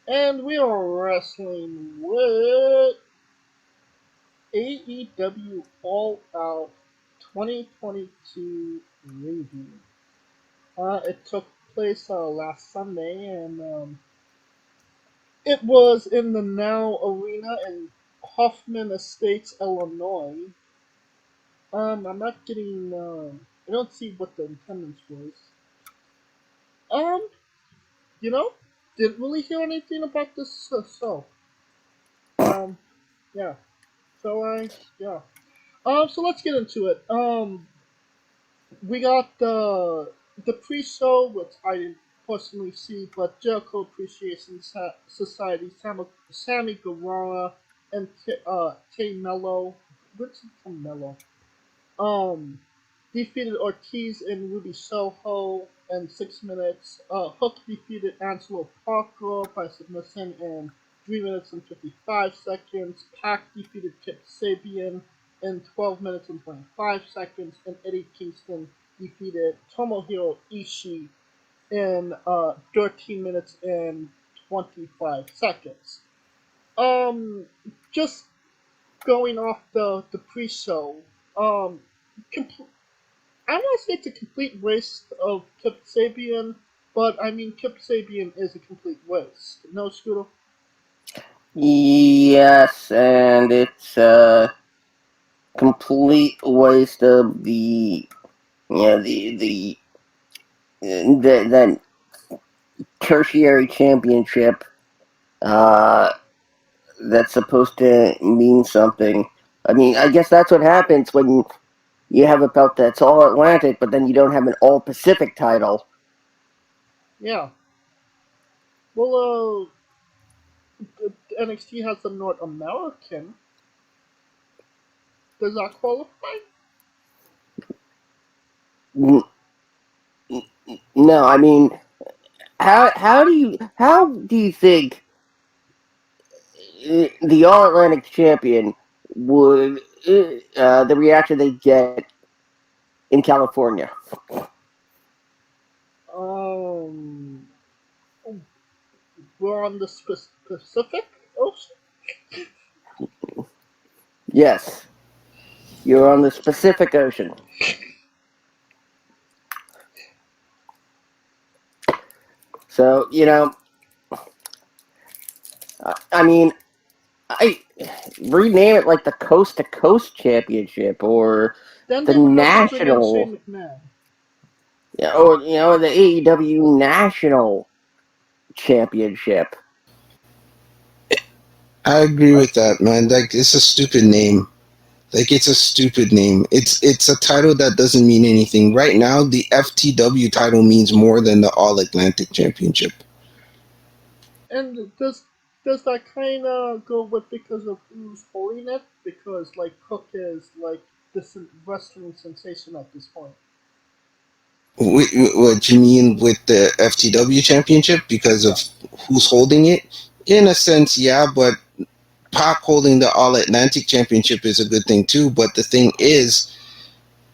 And we are wrestling with AEW All Out 2022 review. It took place last Sunday, and it was in the Now Arena in Hoffman Estates, Illinois. I'm not getting. I don't see what the attendance was. Um, you know, didn't really hear anything about this. Um, yeah. Yeah. So let's get into it. We got the pre-show, which I didn't personally see, but Jericho Appreciation Society, Sammy Guevara, and Tay Mello, which is Mello, um, defeated Ortiz and Ruby Soho in 6 minutes. Hook defeated Angelo Parker by submission in 3 minutes and 55 seconds. Pac defeated Kip Sabian in 12 minutes and 25 seconds. And Eddie Kingston defeated Tomohiro Ishii in 13 minutes and 25 seconds. Um, just going off the pre-show, um, compl- I want to say it's a complete waste of Kip Sabian, but I mean Kip Sabian is a complete waste. No, Scooter. Yes, and it's a complete waste of the tertiary championship uh, that's supposed to mean something. I mean, I guess that's what happens when you have a belt that's all Atlantic, but then you don't have an all Pacific title. Yeah. Well, NXT has the North American. Does that qualify? No, I mean, how do you think the All Atlantic champion would the reaction they get in California? Um, we're on the Pacific Ocean. Yes, you're on the Pacific Ocean. So, I mean, I rename it like the Coast to Coast Championship or Then the they would have to bring in National, Shane McMahon. or the AEW National Championship. I agree with that, man. Like, it's a stupid name. Like, it's a stupid name. It's a title that doesn't mean anything. Right now, the FTW title means more than the All Atlantic Championship. And does that kind of go with because of who's holding it? Because like Cook is like this wrestling sensation at this point. What you mean with the FTW Championship? Because Yeah. of who's holding it? In a sense, yeah, but Pac holding the All Atlantic Championship is a good thing too. But the thing is,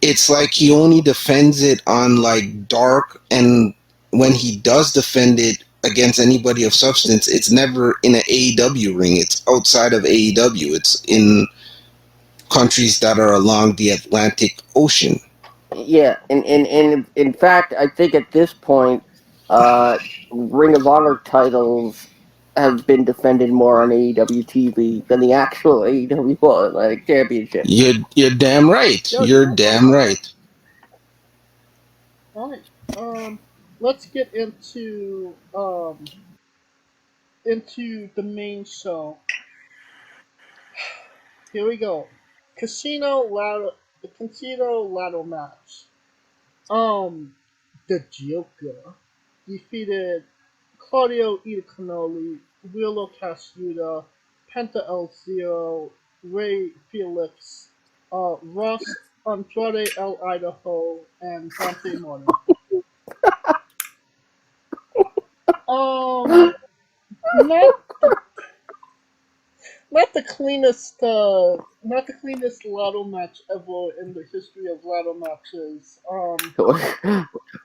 it's like he only defends it on like dark, and when he does defend it against anybody of substance, it's never in an AEW ring. It's outside of AEW. It's in countries that are along the Atlantic Ocean. Yeah, and in fact, I think at this point, uh, Ring of Honor titles have been defended more on AEW TV than the actual AEW All Atlantic Championship. You're damn right. Yo, You're you're right. damn right. All right. Let's get into the main show. Here we go. The Casino Ladder match. Um, the Joker defeated Claudio Iaconoli, Willow Cassuta, Penta El Zero, Ray Felix, Ross Andrade El Idaho, and Dante Martin. Um, not not the cleanest ladder match ever in the history of ladder matches.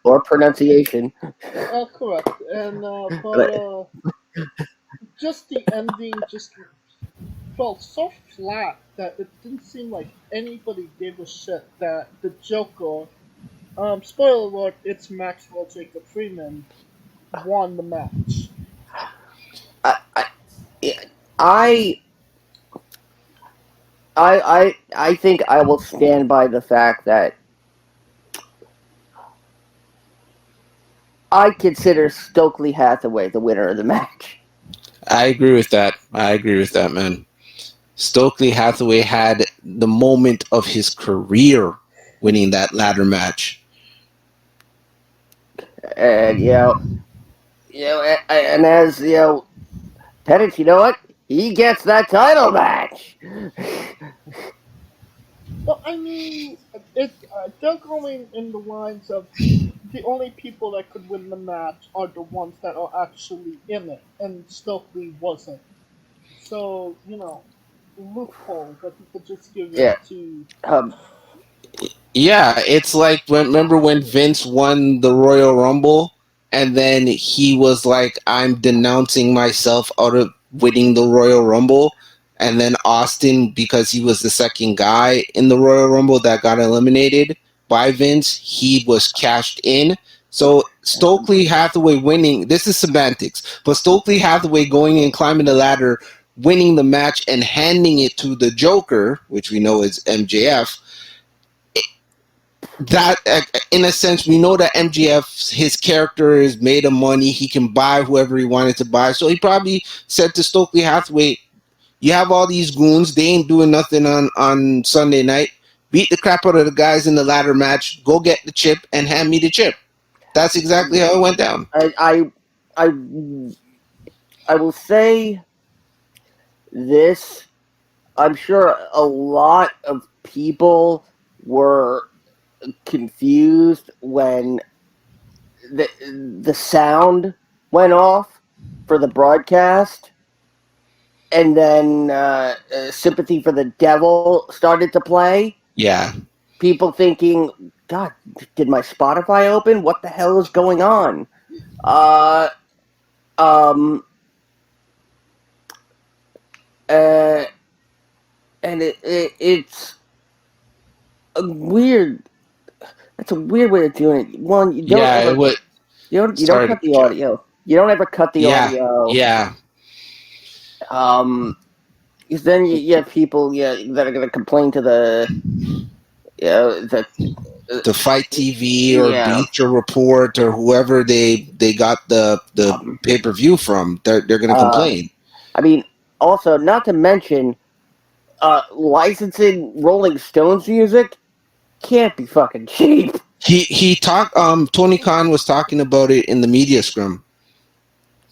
Or pronunciation. Correct. And But, just the ending just felt so flat that it didn't seem like anybody gave a shit that the Joker, spoiler alert, it's Maxwell Jacob Freeman, won the match. I, I, I think I will stand by the fact that I consider Stokely Hathaway the winner of the match. I agree with that. I agree with that, man. Stokely Hathaway had the moment of his career winning that ladder match. And and as Pettit, you know what? He gets that title match. Well, I mean, they're going in the lines of the only people that could win the match are the ones that are actually in it, and Stokely wasn't. So, loophole that you could just give it Yeah. to. Um. Yeah, it's like remember when Vince won the Royal Rumble and then he was like, I'm denouncing myself out of winning the Royal Rumble. And then Austin, because he was the second guy in the Royal Rumble that got eliminated by Vince, he was cashed in. So Stokely Hathaway winning, this is semantics, but Stokely Hathaway going and climbing the ladder, winning the match and handing it to the Joker, which we know is MJF, that in a sense we know that MGF his character is made of money, he can buy whoever he wanted to buy, so he probably said to Stokely Hathaway, you have all these goons, they ain't doing nothing on Sunday night, beat the crap out of the guys in the ladder match, go get the chip and hand me the chip. That's exactly how it went down. I I will say this. I'm sure a lot of people were confused when the the sound went off for the broadcast, and then "Sympathy for the Devil" started to play. Yeah, People thinking, "God, did my Spotify open? What the hell is going on?" Uh, um, uh, and it's a weird. That's a weird way of doing it. One, yeah, it would. you don't Sorry to cut the cut you off. audio. You don't ever cut the Yeah, audio. yeah. Um, because then you have people, that are going to complain to the, the, To Fight TV or yeah, Bleacher Report or whoever they got the um, pay per view from, they're gonna uh, complain. I mean, also not to mention, licensing Rolling Stones music can't be fucking cheap. He talked. Tony Khan was talking about it in the media scrum.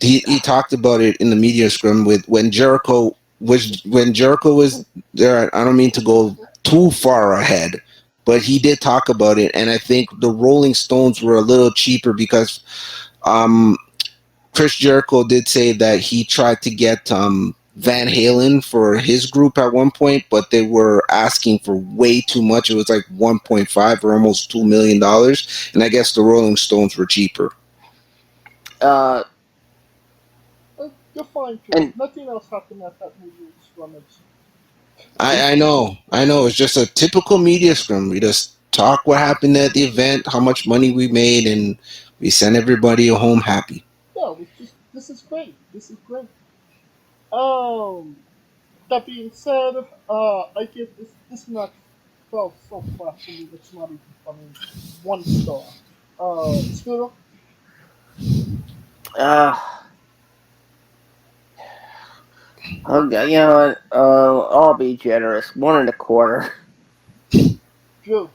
He talked about it in the media scrum with when Jericho was there. I don't mean to go too far ahead, but he did talk about it, and I think the Rolling Stones were a little cheaper because um, Chris Jericho did say that he tried to get Van Halen for his group at one point, but they were asking for way too much. It was like 1.5 or almost $2 million, and I guess the Rolling Stones were cheaper. Uh, You're fine to it. and Nothing else happened at that movie scrummage. I know. It's just a typical media scrum. We just talk what happened at the event, how much money we made, and we send everybody home happy. Yeah, this is great. This is great. Um, that being said, I give this match felt so flat for me. It's not even funny. 1 star. Scooter. uh, okay, you know what? I'll be generous. 1.25. Drew.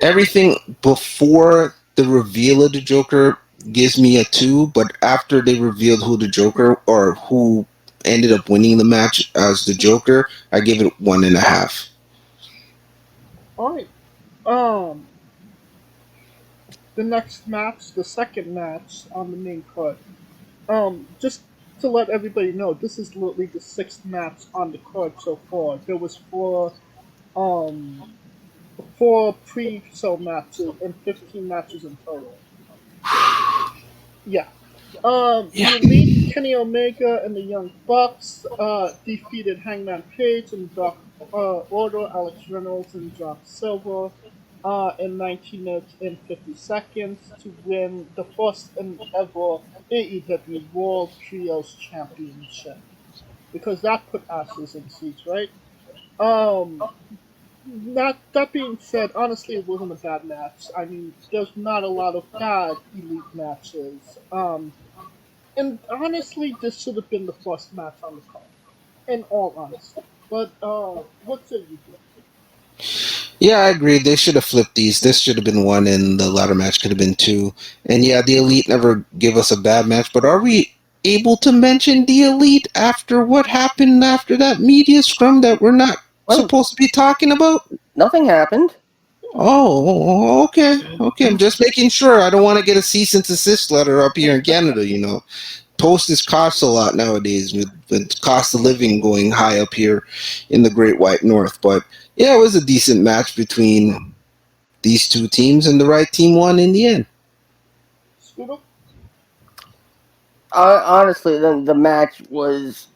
Everything before the reveal of the Joker gives me a 2, but after they revealed who the Joker or who ended up winning the match as the Joker, I give it 1.5. All right. Um, the next match, the second match on the main card. Just to let everybody know, this is literally the sixth match on the card so far. There was um four pre-show matches and 15 matches in total. Yeah. Yeah. The Elite, Kenny Omega, and the Young Bucks defeated Hangman Page and Dark Order, Alex Reynolds and John Silver in 19 minutes and 50 seconds to win the first and ever AEW World Trios Championship. Because that put asses in seats, right? Um, that being said, honestly, it wasn't a bad match. I mean, there's not a lot of bad Elite matches. And honestly, this should have been the first match on the card. In all honesty, but what say you, Joe? Yeah, I agree. They should have flipped these. This should have been one, and the ladder match could have been two. And yeah, the Elite never give us a bad match. But are we able to mention the Elite after what happened after that media scrum that we're not Well, supposed to be talking about? nothing happened. Oh, okay, okay. I'm just making sure. I don't want to get a cease and desist letter up here in Canada. Postage costs a lot nowadays with cost of living going high up here in the Great White North. But yeah, it was a decent match between these two teams, and the right team won in the end. Scooter? Honestly, the match was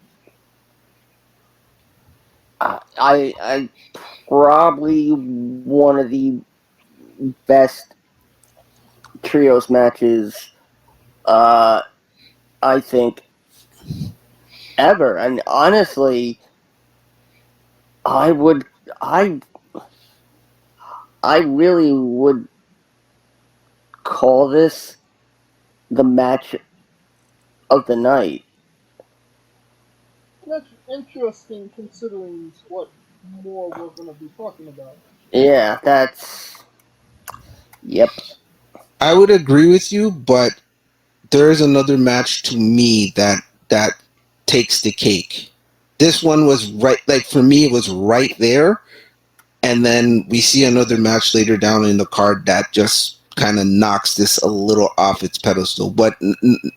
I probably one of the best trios matches uh I think ever. And honestly, I would I I really would call this the match of the night. That's interesting considering what more we're going to be talking about. Yeah, that's yep. I would agree with you, but there is another match to me that takes the cake. This one was right, like for me, it was right there, and then we see another match later down in the card that just kind of knocks this a little off its pedestal. But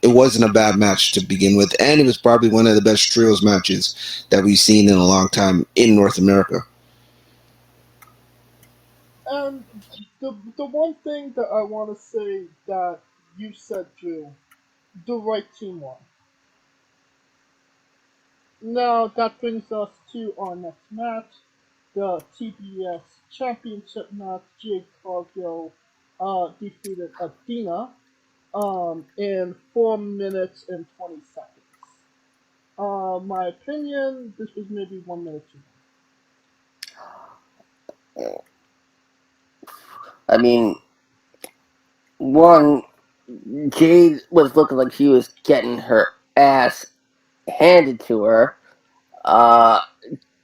it wasn't a bad match to begin with, and it was probably one of the best trios matches that we've seen in a long time in North America. And the one thing that I want to say that you said, Drew, the right team won. Now that brings us to our next match, the TBS Championship match. Jade Cargill defeated Athena in 4 minutes and 20 seconds. My opinion, this was maybe 1 minute too I mean, one, Jade was looking like she was getting her ass handed to her. Uh,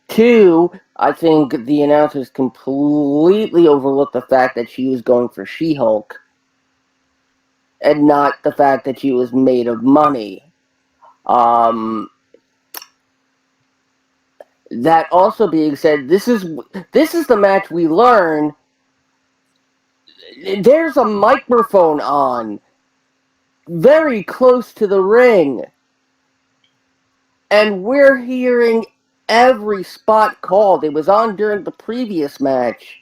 Two, I think the announcers completely overlooked the fact that she was going for She-Hulk and not the fact that she was made of money. Um, that also being said, this is the match we learn. There's a microphone on very close to the ring, and we're hearing every spot called. It was on during the previous match,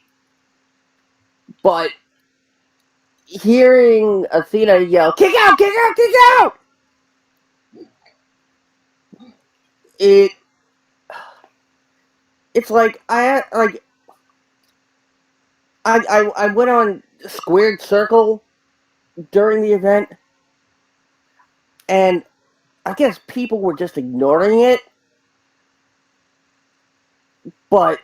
but hearing Athena yell, "Kick out! Kick out! Kick out!" It it's I went on Squared Circle during the event, and I guess people were just ignoring it. But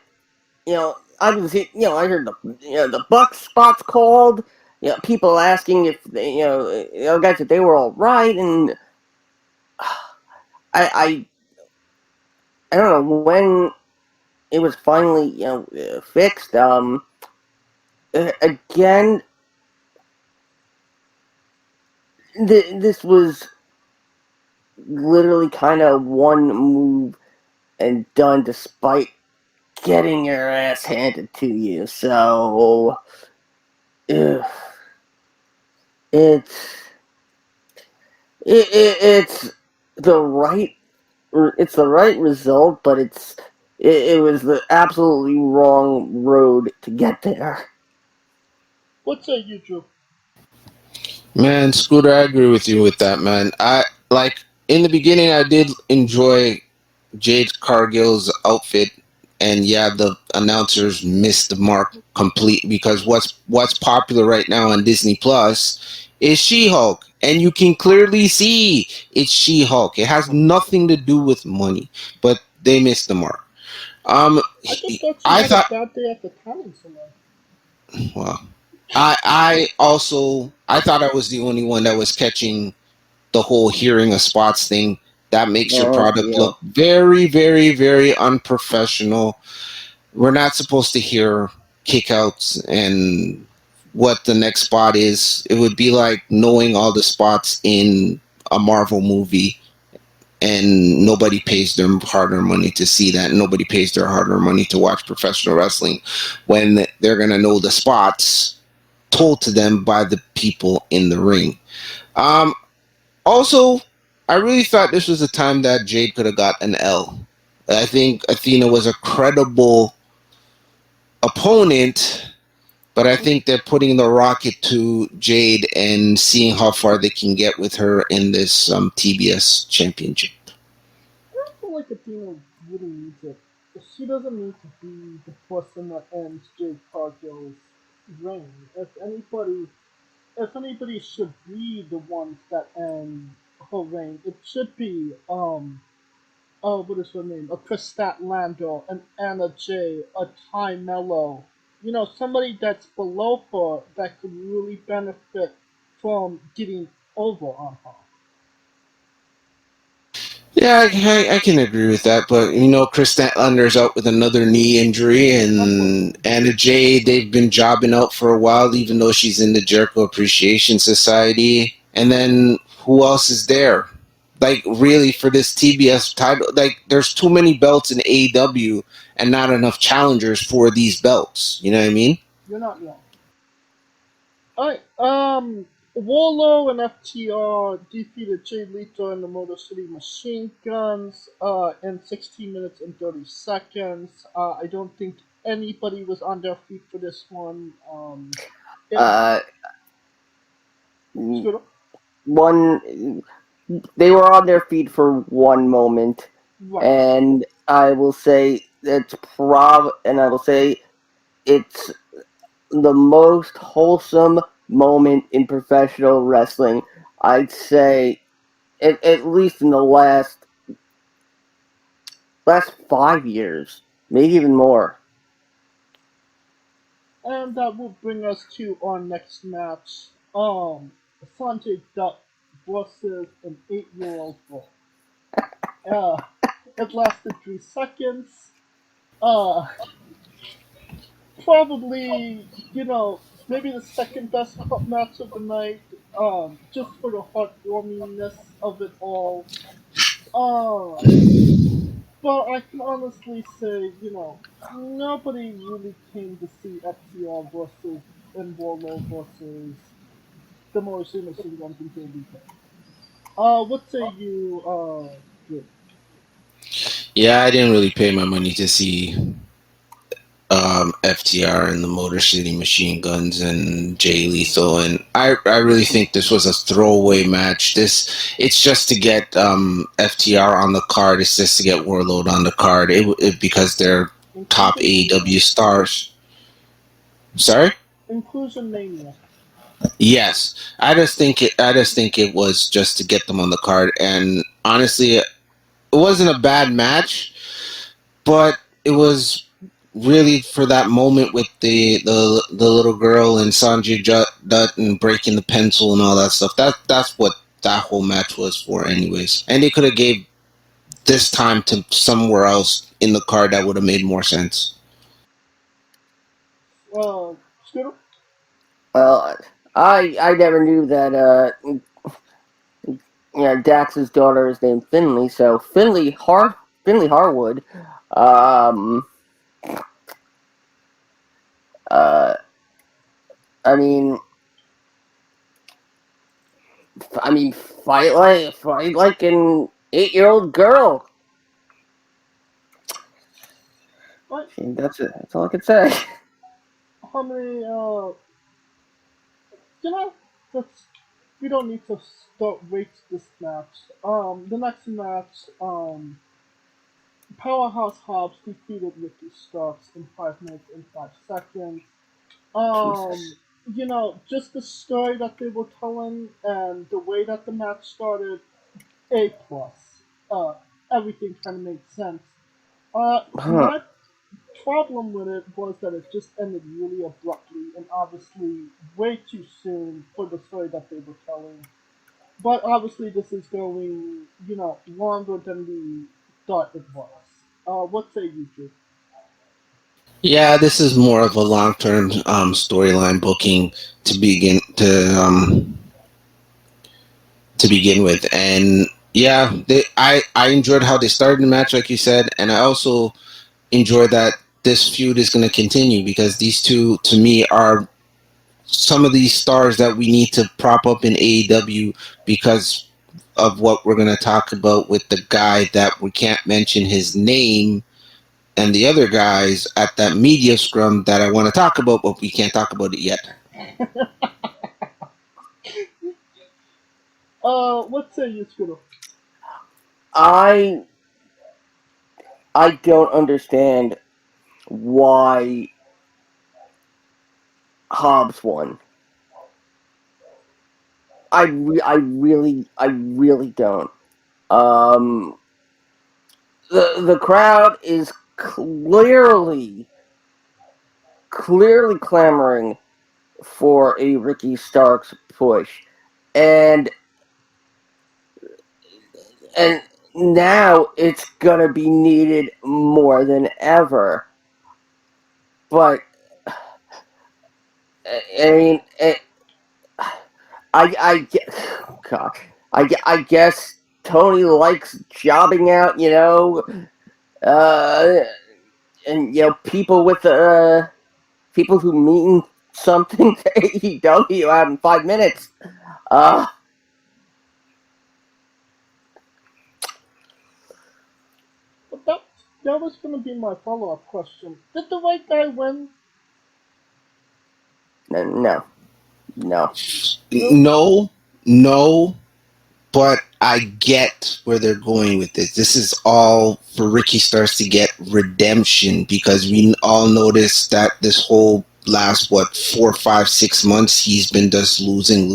I heard the Bucks spots called. People asking if guys if they were all right, and I I don't know when it was finally fixed. Again, this was literally kind of one move and done, despite getting your ass handed to you. So ugh, it's it's the right it's the right result, but it was the absolutely wrong road to get there. What say you, Drew? Man, Scooter, I agree with you with that, man. I like in the beginning, I did enjoy Jade Cargill's outfit, and yeah, the announcers missed the mark complete because what's popular right now on Disney Plus is She-Hulk, and you can clearly see it's She-Hulk. It has nothing to do with money, but they missed the mark. Um, I just thought she I had a thought, bad day at the tanning salon. well, I thought I was the only one that was catching the whole hearing a spots thing. That makes your product Yeah. look very, very, very unprofessional. We're not supposed to hear kickouts and what the next spot is. It would be like knowing all the spots in a Marvel movie and nobody pays their hard-earned money to see that. Nobody pays their hard-earned money to watch professional wrestling when they're going to know the spots told to them by the people in the ring. Um, Also, I really thought this was a time that Jade could have got an L. I think Athena was a credible opponent, but I think they're putting the rocket to Jade and seeing how far they can get with her in this TBS championship. I don't feel like Athena really needs it. She doesn't need to be the person that ends Jade Cargill's reign. If anybody should be the ones that end her reign, it should be what is her name? A Chris Statlander, an Anna Jay, a Ty Mello. Somebody that's below her that could really benefit from getting over on her. Yeah, I can agree with that, but Chris Statlander's out with another knee injury, and Unfortunately. Anna Jay, they've been jobbing out for a while, even though she's in the Jericho Appreciation Society. And then who else is there? Like, really, for this TBS title, like, there's too many belts in AEW and not enough challengers for these belts. You know what I mean? You're not wrong. Alright, Warlow and FTR defeated Jay Lethal and the Motor City Machine Guns in 16 minutes and 30 seconds. I don't think anybody was on their feet for this one. It, Uh, Scooter? one, they were on their feet for one moment, Right. and I will say it's the most wholesome moment in professional wrestling. I'd say at least in the last 5 years, maybe even more. And that will bring us to our next match. Sanjay Dutt versus an 8-year-old boy. Uh, it lasted 3 seconds. Uh, Probably, maybe the second best match of the night, just for the heartwarmingness of it all. Uh, but I can honestly say, nobody really came to see FTR versus and Warlow versus the Morrissey Machine Guns and JBK. What say you, Drew? Yeah, I didn't really pay my money to see FTR and the Motor City Machine Guns and Jay Lethal, and I really think this was a throwaway match. It's just to get FTR on the card. It's just to get Warlord on the card. Because they're top Inclusion AEW Mania. stars. Sorry. Inclusion Mania. Yes, I just think it was just to get them on the card, and honestly, it wasn't a bad match, but it was really for that moment with the little girl and Sanjay Dutt and breaking the pencil and all that stuff. That's what that whole match was for, anyways. And they could have gave this time to somewhere else in the card that would have made more sense. Scooter? Well, I never knew that Dax's daughter is named Finley, so Finley Harwood. Um, uh, I mean, fight like an 8-year-old girl. What? And that's it. That's all I can say. How many, you know, that's. we don't need to start rate this match. The next match, Powerhouse Hobbs defeated Ricky Starks in 5 minutes and 5 seconds. Um, Jesus. just the story that they were telling and the way that the match started, A plus. Everything kind of made sense. Huh. My problem with it was that it just ended really abruptly and obviously way too soon for the story that they were telling. But obviously, this is going, longer than we thought it was. What say you, Drew? Yeah, this is more of a long term storyline booking to begin with, and yeah, I enjoyed how they started the match, like you said, and I also enjoy that this feud is going to continue because these two, to me, are some of these stars that we need to prop up in AEW because of what we're going to talk about with the guy that we can't mention his name and the other guys at that media scrum that I want to talk about, but we can't talk about it yet. What say you, Scooter? I I don't understand why Hobbs won. I really don't. Um, the crowd is clearly clamoring for a Ricky Starks push, and and now it's gonna be needed more than ever. But I mean, God, I guess Tony likes jobbing out, uh, and people who mean something to AEW out in 5 minutes. Uh, But that was going to be my follow up question. Did the right guy win? no, no. No. No, no, but I get where they're going with this. This is all for Ricky Starks to get redemption because we all noticed that this whole last 4, 5, 6 months he's been just losing.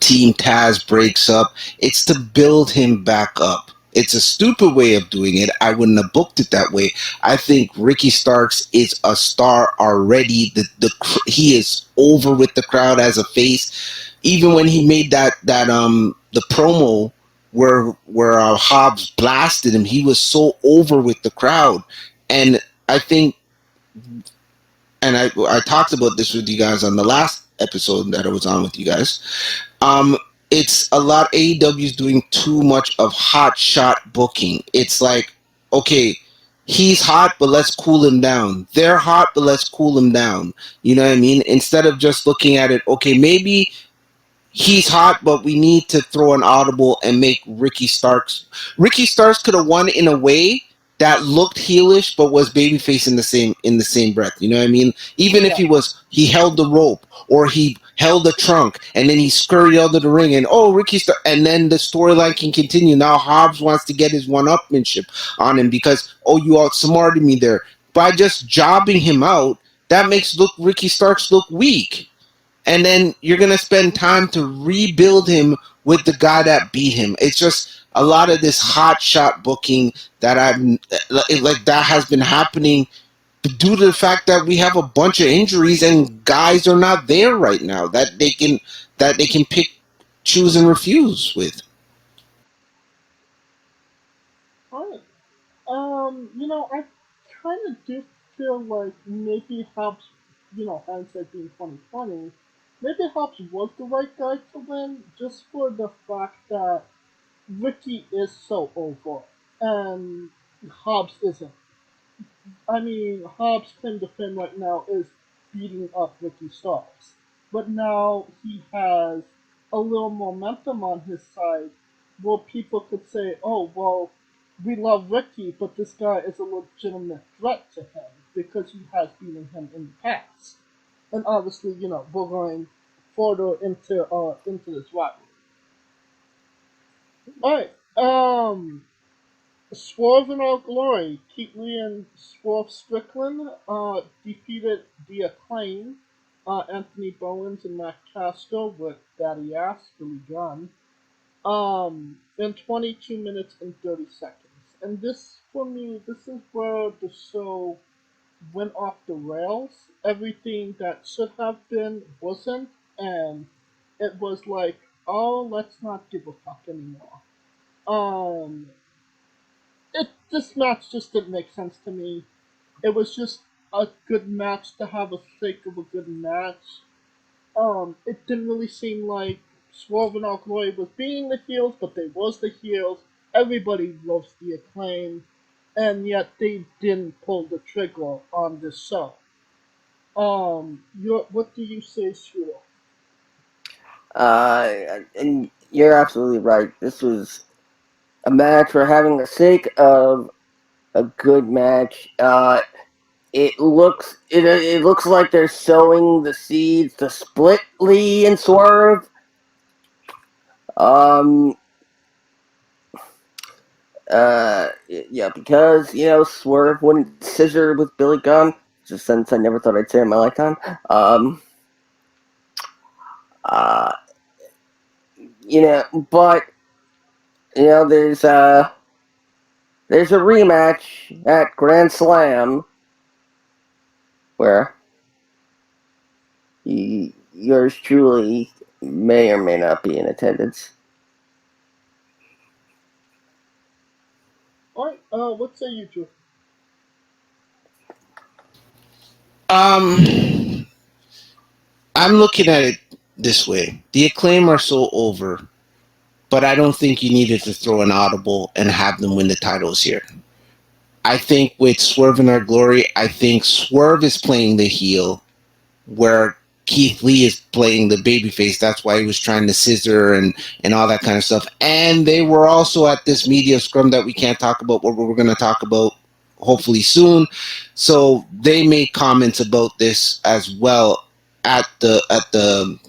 Team Taz breaks up. It's to build him back up. It's a stupid way of doing it. I wouldn't have booked it that way. I think Ricky Starks is a star already. He is over with the crowd as a face. Even when he made the promo where Hobbs blasted him, he was so over with the crowd, and I think, and I talked about this with you guys on the last episode that I was on with you guys. Um, it's a lot. AEW is doing too much of hot shot booking. It's like, okay, he's hot, but let's cool him down. They're hot, but let's cool him down. You know what I mean? Instead of just looking at it, okay, maybe he's hot, but we need to throw an audible and make Ricky Starks. Ricky Starks could have won in a way that looked heelish, but was babyface in the same breath. You know what I mean? Even if Yeah. he held the rope or he held the trunk and then he scurried out of the ring and Ricky Starks, and then the storyline can continue. Now Hobbs wants to get his one-upmanship on him because you outsmarted me there by just jobbing him out. That makes Ricky Starks look weak, and then you're gonna spend time to rebuild him with the guy that beat him. It's just a lot of this hot shot booking that like that has been happening due to the fact that we have a bunch of injuries and guys are not there right now that they can pick, choose, and refuse with. Alright. I kind of do feel like maybe Hobbs, hindsight being 2020, maybe Hobbs was the right guy to win just for the fact that Ricky is so over and Hobbs isn't. I mean, Hobbs' claim to fame right now is beating up Ricky Starks. But now he has a little momentum on his side where people could say, oh, well, we love Ricky, but this guy is a legitimate threat to him because he has beaten him in the past. And obviously, we're going further into this rivalry. All right. Swerve in Our Glory, Keith Lee and Swerve Strickland defeated The Acclaim, Anthony Bowens and Matt Castle with Daddy Ass, Billy Gunn, in 22 minutes and 30 seconds. And this, for me, this is where the show went off the rails. Everything that should have been wasn't, and it was like, oh, let's not give a fuck anymore. Um, this match just didn't make sense to me. It was just a good match to have a sake of a good match. It didn't really seem like Swerve and Alkaloid was being the heels, but they was the heels. Everybody loves the Acclaim, and yet they didn't pull the trigger on this show. What do you say, Shooter? And you're absolutely right. This was a match for having the sake of a good match. It looks like they're sowing the seeds to split Lee and Swerve. Um, yeah, because Swerve wouldn't scissor with Billy Gunn. Just a sentence I never thought I'd say in my lifetime. Uh, but there's a rematch at Grand Slam where yours truly may or may not be in attendance. Alright, what say you, Drew? Um, I'm looking at it this way: the Acclaim are so over, but I don't think you needed to throw an audible and have them win the titles here. I think with Swerve in Our Glory, I think Swerve is playing the heel, where Keith Lee is playing the babyface. That's why he was trying to scissor and all that kind of stuff. And they were also at this media scrum that we can't talk about, but we're going to talk about hopefully soon. So they made comments about this as well at the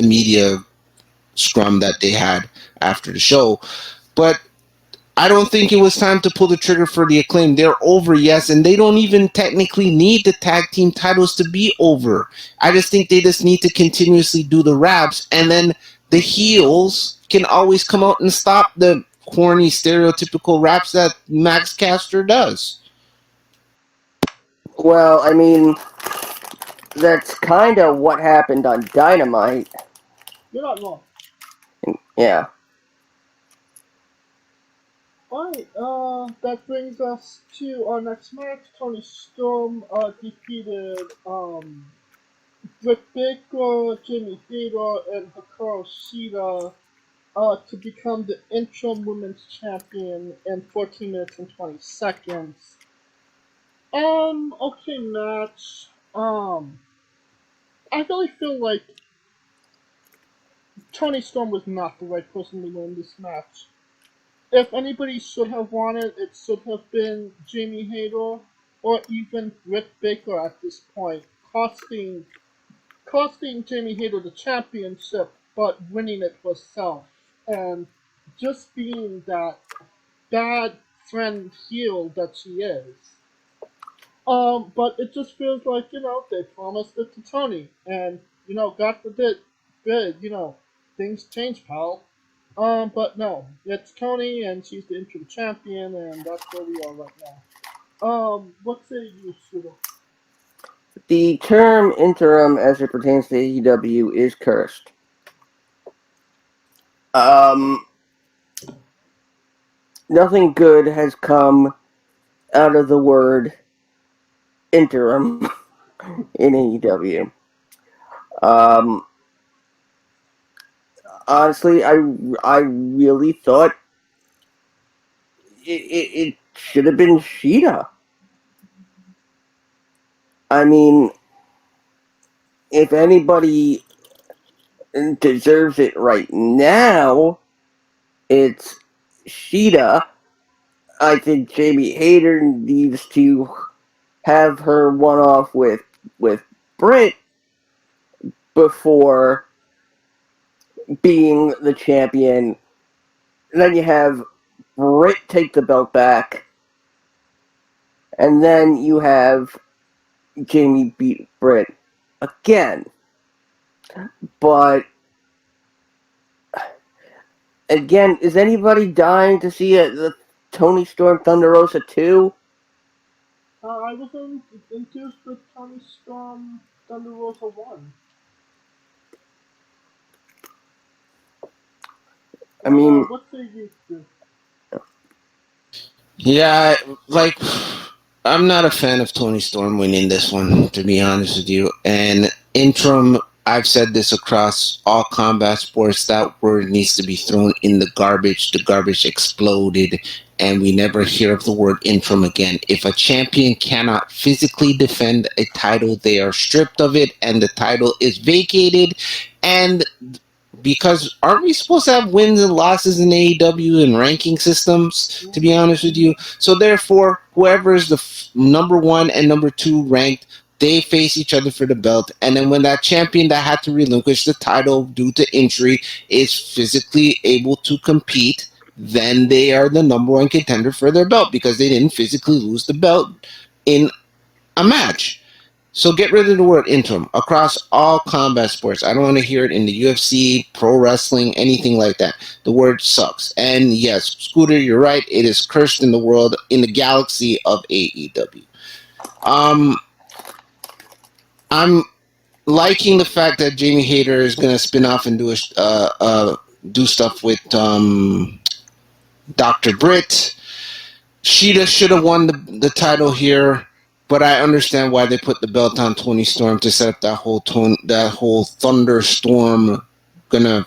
media scrum that they had after the show. But I don't think it was time to pull the trigger for the Acclaim. They're over, yes, and they don't even technically need the tag team titles to be over. I just think they just need to continuously do the raps, and then the heels can always come out and stop the corny, stereotypical raps that Max Caster does. Well, I mean, that's kind of what happened on Dynamite. You're not wrong. Yeah. Alright, that brings us to our next match. Tony Storm defeated Britt Baker, Jimmy Hayter, and Hikaru Shida to become the interim women's champion in 14 minutes and 20 seconds. Okay, match. I really feel like Tony Storm was not the right person to win this match. If anybody should have won it, it should have been Jamie Hayter or even Britt Baker at this point, costing Jamie Hayter the championship, but winning it herself, and just being that bad friend heel that she is. But it just feels like they promised it to Tony, and God forbid, things change, pal. But no, it's Tony, and she's the interim champion, and that's where we are right now. What say you, Sudo? The term interim as it pertains to AEW is cursed. Um, Nothing good has come out of the word interim in AEW. Um, Honestly, I really thought it should have been Sheeta. I mean, if anybody deserves it right now, it's Sheeta. I think Jamie Hayter needs to have her one off with Britt before being the champion. Then you have Britt take the belt back, and then you have Jamie beat Britt again. But again, is anybody dying to see the Tony Storm Thunder Rosa 2? I was enthused with Tony Storm Thunder Rosa 1. I mean, What say you two? Yeah, like I'm not a fan of Tony Storm winning this one, to be honest with you. And interim, I've said this across all combat sports. That word needs to be thrown in the garbage. The garbage exploded, and we never hear of the word interim again. If a champion cannot physically defend a title, they are stripped of it, and the title is vacated. And because aren't we supposed to have wins and losses in AEW and ranking systems, to be honest with you? So therefore, whoever is the number one and number two ranked, they face each other for the belt. And then when that champion that had to relinquish the title due to injury is physically able to compete, then they are the number one contender for their belt because they didn't physically lose the belt in a match. So get rid of the word interim across all combat sports. I don't want to hear it in the UFC, pro wrestling, anything like that. The word sucks. And yes, Scooter, you're right. It is cursed in the world, in the galaxy of AEW. Um, I'm liking the fact that Jamie Hayter is going to spin off and do stuff with Dr. Britt. Sheeta should have won the title here, but I understand why they put the belt on Tony Storm to set up that whole thunderstorm gonna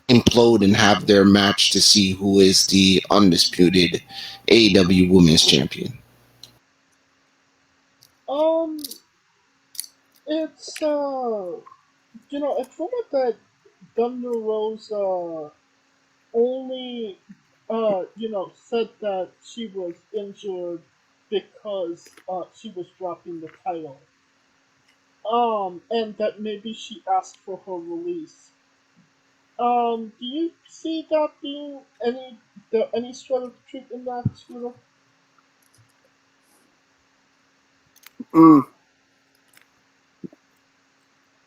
implode and have their match to see who is the undisputed AEW Women's Champion. Um, it's it's rumored that Thunder Rosa only said that she was injured because she was dropping the title. And that maybe she asked for her release. Do you see that being any sort of truth in that, Scooter?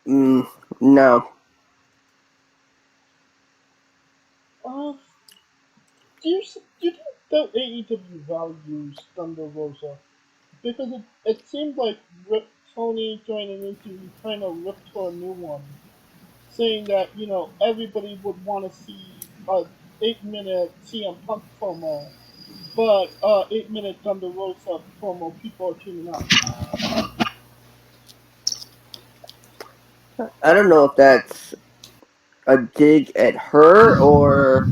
mm, no. Uh, do you think that AEW values Thunder Rosa? Because it seemed like Tony during an interview kind of ripped her a new one, saying that everybody would want to see a 8 minute CM Punk promo, but 8 minute Thunder Rosa promo people are tuning out. I don't know if that's a dig at her or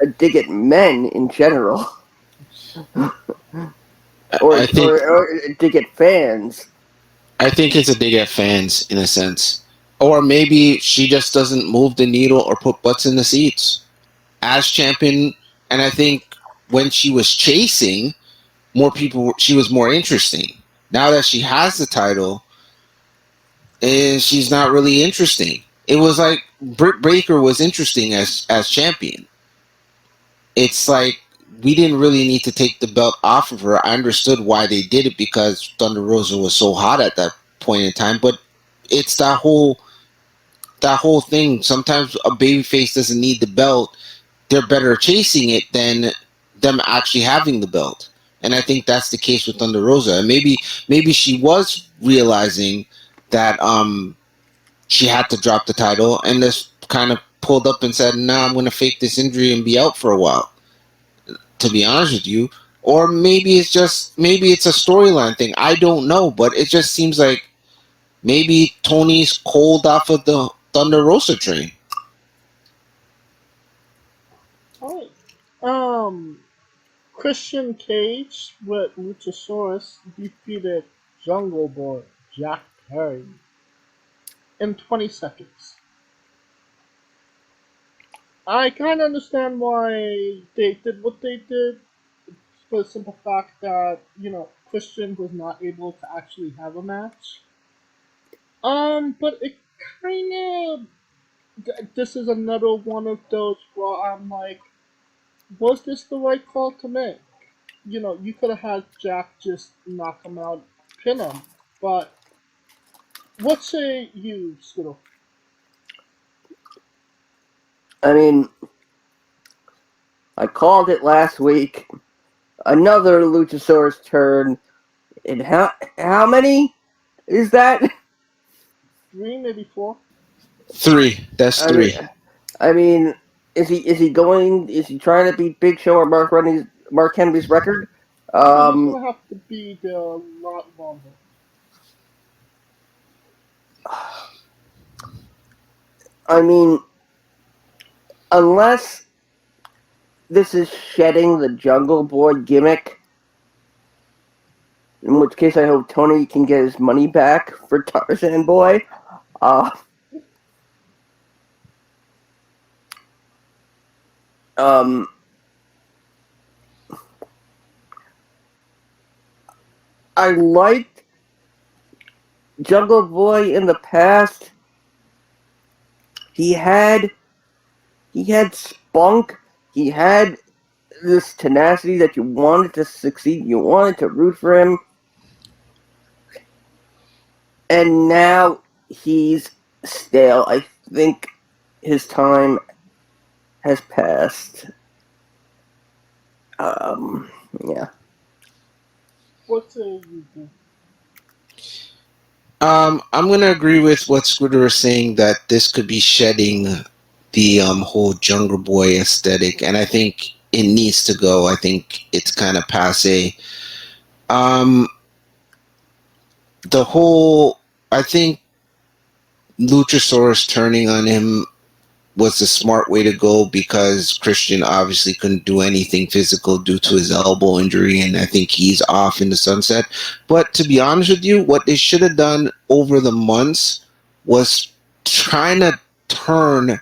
a dig at men in general, or I think a dig at fans. I think it's a dig at fans in a sense, or maybe she just doesn't move the needle or put butts in the seats as champion. And I think when she was chasing, she was more interesting. Now that she has the title, and she's not really interesting. It was like Britt Baker was interesting as champion. It's like we didn't really need to take the belt off of her. I understood why they did it because Thunder Rosa was so hot at that point in time, but it's that whole thing. Sometimes a babyface doesn't need the belt. They're better chasing it than them actually having the belt. And I think that's the case with Thunder Rosa. And maybe she was realizing that she had to drop the title and just kind of pulled up and said, "Nah, I'm going to fake this injury and be out for a while." To be honest with you, or maybe it's a storyline thing. I don't know, but it just seems like maybe Tony's cold off of the Thunder Rosa train. Alright. Um, Christian Cage with Luchasaurus defeated Jungle Boy Jack Perry in 20 seconds. I kind of understand why they did what they did for the simple fact that, Christian was not able to actually have a match. But it kind of this is another one of those where I'm like, was this the right call to make? You know, you could have had Jack just knock him out, pin him, but what say you, Scooter? I mean, I called it last week. Another Luchasaurus turn. And how many is that? Three, maybe four? Three. That's I mean, three. I mean, is he going? Is he trying to beat Big Show or Mark Henry's record? No, he's Um, gonna have to be there a lot longer. I mean, unless this is shedding the Jungle Boy gimmick, in which case I hope Tony can get his money back for Tarzan Boy. Uh, um, I liked Jungle Boy in the past. He had spunk. He had this tenacity that you wanted to succeed. You wanted to root for him. And now he's stale. I think his time has passed. Yeah. What say you do? I'm gonna agree with what Scooter is saying that this could be shedding the whole Jungle Boy aesthetic, and I think it needs to go. I think it's kind of passe. Um, the whole, I think Luchasaurus turning on him was the smart way to go because Christian obviously couldn't do anything physical due to his elbow injury, and I think he's off in the sunset. But to be honest with you, what they should have done over the months was trying to turn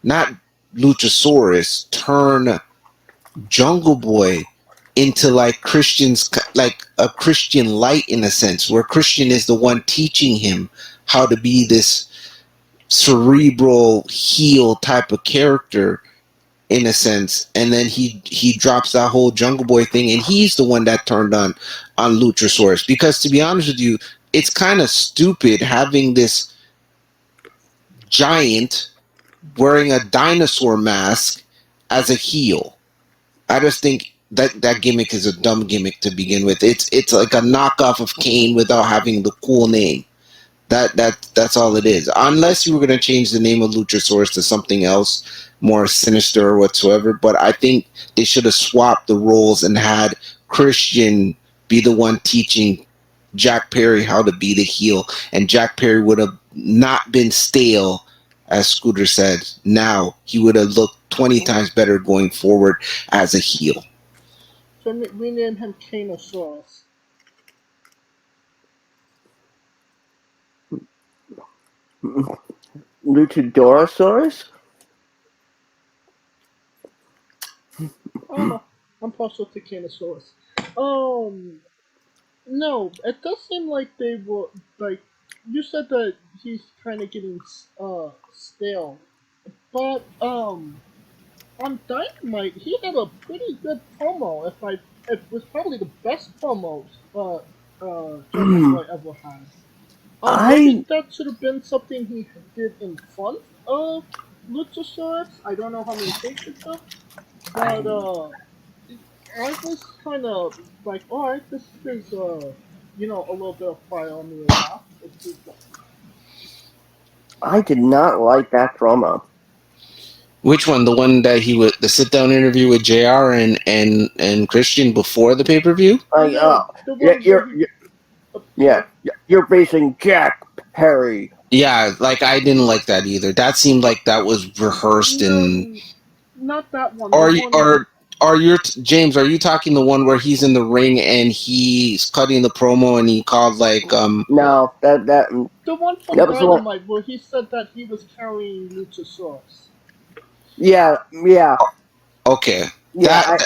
not Luchasaurus, turn Jungle Boy into like Christian's, like a Christian light in a sense, where Christian is the one teaching him how to be this cerebral heel type of character in a sense, and then he drops that whole Jungle Boy thing, and he's the one that turned on Luchasaurus. Because to be honest with you, it's kind of stupid having this giant wearing a dinosaur mask as a heel. I just think that gimmick is a dumb gimmick to begin with. It's like a knockoff of Kane without having the cool name. That's all it is. Unless you were going to change the name of Luchasaurus to something else more sinister or whatsoever. But I think they should have swapped the roles and had Christian be the one teaching Jack Perry how to be the heel, and Jack Perry would have not been stale, as Scooter said. Now he would have looked 20 times better going forward as a heel. So we name him Kanosaurus. Luchadorosaurus? I don't know. I'm partial to Kanosaurus. Um, no, it does seem like they were like you said that he's kind of getting stale, but on Dynamite he had a pretty good promo. If I it was probably the best promo Jungle Boy ever had. Maybe I that should have been something he did in front of Luchasaurus. I don't know how many takes it took, but I I was kind of like, all right, this is a little bit of fire on the ass. Let's keep going. I did not like that promo. Which one? The one that he would the sit down interview with JR and Christian before the pay per view? Like, Yeah, the yeah, one where he. yeah, Sorry. you're facing Jack Perry. Yeah, like I didn't like that either. That seemed like that was rehearsed No, and not that one. The or one. are you James? Are you talking the one where he's in the ring and he's cutting the promo and he called like No, The one from that was the one. Dynamite where he said that he was carrying Luchasaurus. Yeah, yeah, okay, yeah.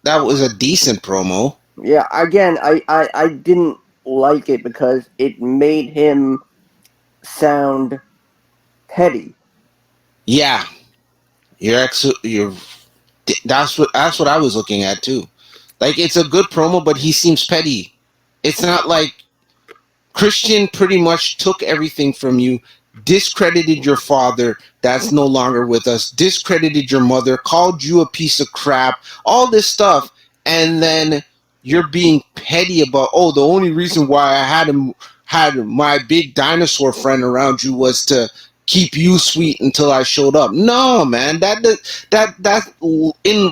that was a decent promo. Yeah. Again, I didn't like it because it made him sound petty. Yeah, you're that's what I was looking at too. Like it's a good promo, but he seems petty. It's not like Christian pretty much took everything from you, discredited your father that's no longer with us, discredited your mother, called you a piece of crap, all this stuff, and then you're being petty about, oh, the only reason why I had my big dinosaur friend around you was to keep you sweet until I showed up. No, man, that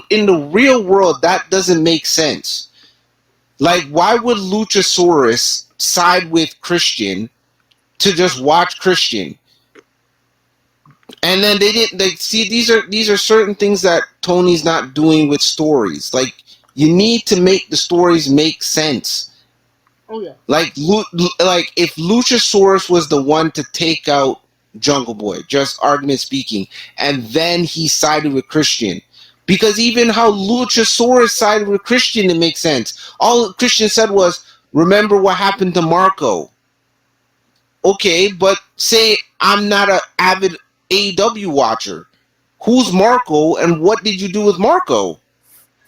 in the real world that doesn't make sense. Like, why would Luchasaurus side with Christian to just watch Christian? And then they didn't. They see these are certain things that Tony's not doing with stories. Like, you need to make the stories make sense. Oh yeah. Like if Luchasaurus was the one to take out Jungle Boy, just argument speaking, and then he sided with Christian. Because even how Luchasaurus sided with Christian, it makes sense. All Christian said was, "Remember what happened to Marco." Okay, but say I'm not an avid AEW watcher. Who's Marco, and what did you do with Marco?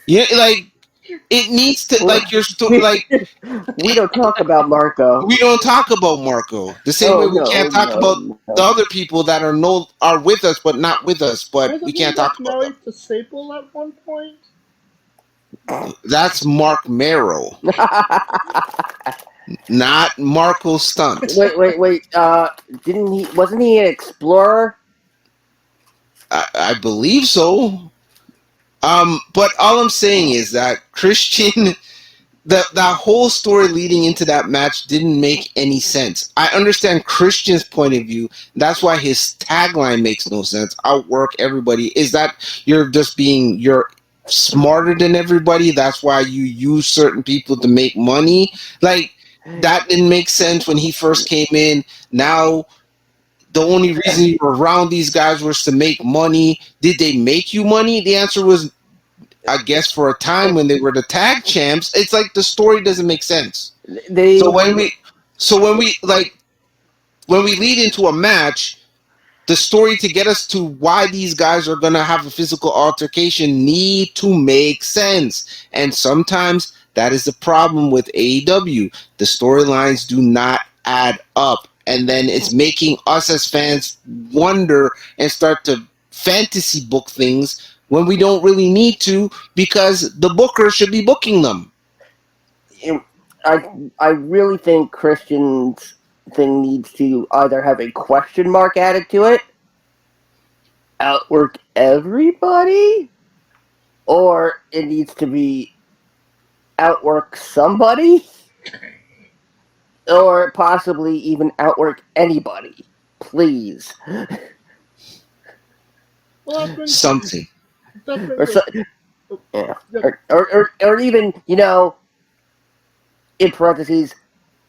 Yeah, like it needs to like your like We don't talk about Marco. we don't talk about Marco the same way Oh we no, can't talk no, about the no. other people that are with us but not with us, but we Wasn't he can't talk like about them. married to Sable at one point? That's Mark Merrow, not Marco Stunt. Wait. Didn't he? Wasn't he an explorer? I believe so. But all I'm saying is that Christian, that whole story leading into that match didn't make any sense. I understand Christian's point of view. That's why his tagline makes no sense. Outwork everybody. Is that you're smarter than everybody? That's why you use certain people to make money. Like that didn't make sense when he first came in. Now the only reason you were around these guys was to make money. Did they make you money? The answer was, I guess, for a time when they were the tag champs. It's like the story doesn't make sense. They So when we like when we lead into a match, the story to get us to why these guys are gonna have a physical altercation need to make sense. And sometimes that is the problem with AEW. The storylines do not add up. And then it's making us as fans wonder and start to fantasy book things when we don't really need to, because the booker should be booking them. I really think Christian's thing needs to either have a question mark added to it, outwork everybody, or it needs to be outwork somebody, or possibly even outwork anybody. Please. Well, that brings us. Something. That Or, brings so, us. yeah. Yeah, Or even, in parentheses,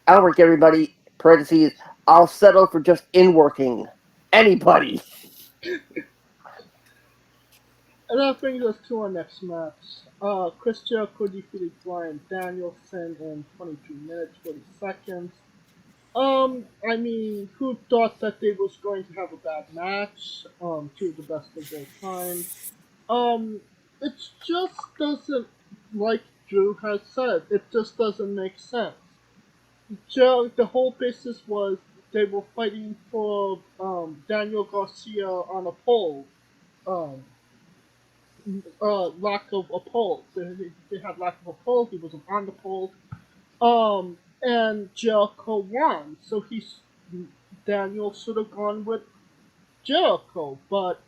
outwork everybody, parentheses, I'll settle for just inworking anybody. and that brings us to our next match. Chris Jericho defeated Bryan Danielson in 22 minutes 40 seconds. I mean, who thought that they was going to have a bad match? Two of the best of their time. It just doesn't, like Drew has said, it just doesn't make sense. The whole basis was they were fighting for Daniel Garcia on a pole. Um, Lack of a pole. They had lack of a pole. He wasn't on the pole. And Jericho won. So Daniel should have gone with Jericho, but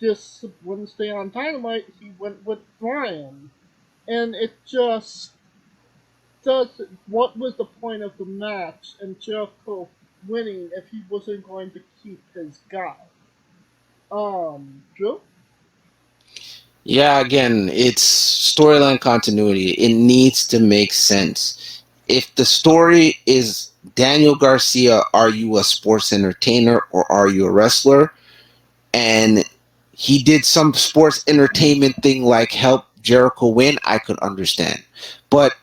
this Wednesday on Dynamite he went with Bryan, and it just does. What was the point of the match and Jericho winning if he wasn't going to keep his guy? Drew. Yeah, again, it's storyline continuity. It needs to make sense. If the story is Daniel Garcia, are you a sports entertainer or are you a wrestler? And he did some sports entertainment thing like help Jericho win, I could understand. But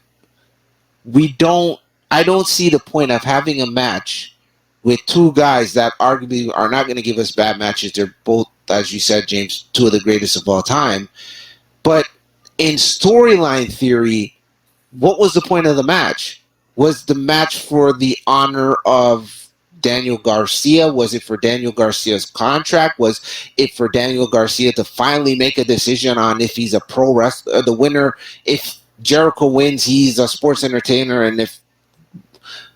we don't I don't see the point of having a match with two guys that arguably are not going to give us bad matches. They're both as you said, James, two of the greatest of all time. But in storyline theory, what was the point of the match? Was the match for the honor of Daniel Garcia? Was it for Daniel Garcia's contract? Was it for Daniel Garcia to finally make a decision on if he's a pro wrestler, the winner? If Jericho wins, he's a sports entertainer, and if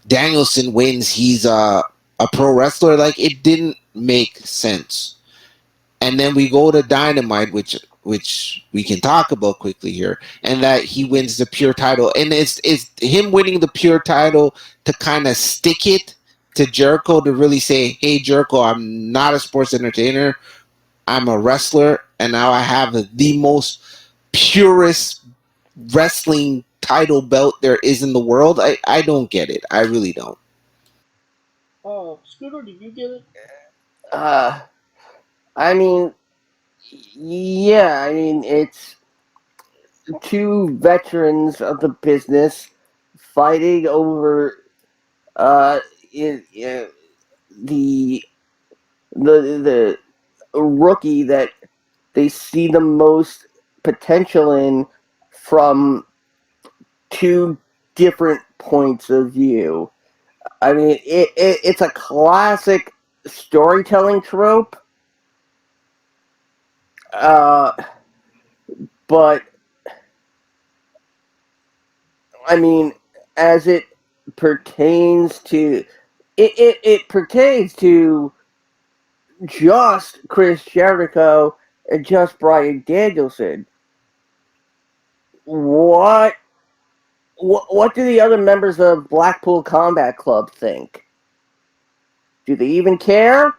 Danielson wins, he's a pro wrestler. Like, it didn't make sense. And then we go to Dynamite, which we can talk about quickly here, and that he wins the pure title, and it's him winning the pure title to kind of stick it to Jericho to really say, "Hey, Jericho, I'm not a sports entertainer, I'm a wrestler, and now I have the most purest wrestling title belt there is in the world." I don't get it. I really don't. Scooter, do you get it? Uh, I mean, yeah, I mean, it's two veterans of the business fighting over uh, the the rookie that they see the most potential in from two different points of view. I mean, it's a classic storytelling trope, uh, but I mean, as it pertains to it pertains to just Chris Jericho and just Bryan Danielson. What what do the other members of Blackpool Combat Club think? Do they even care?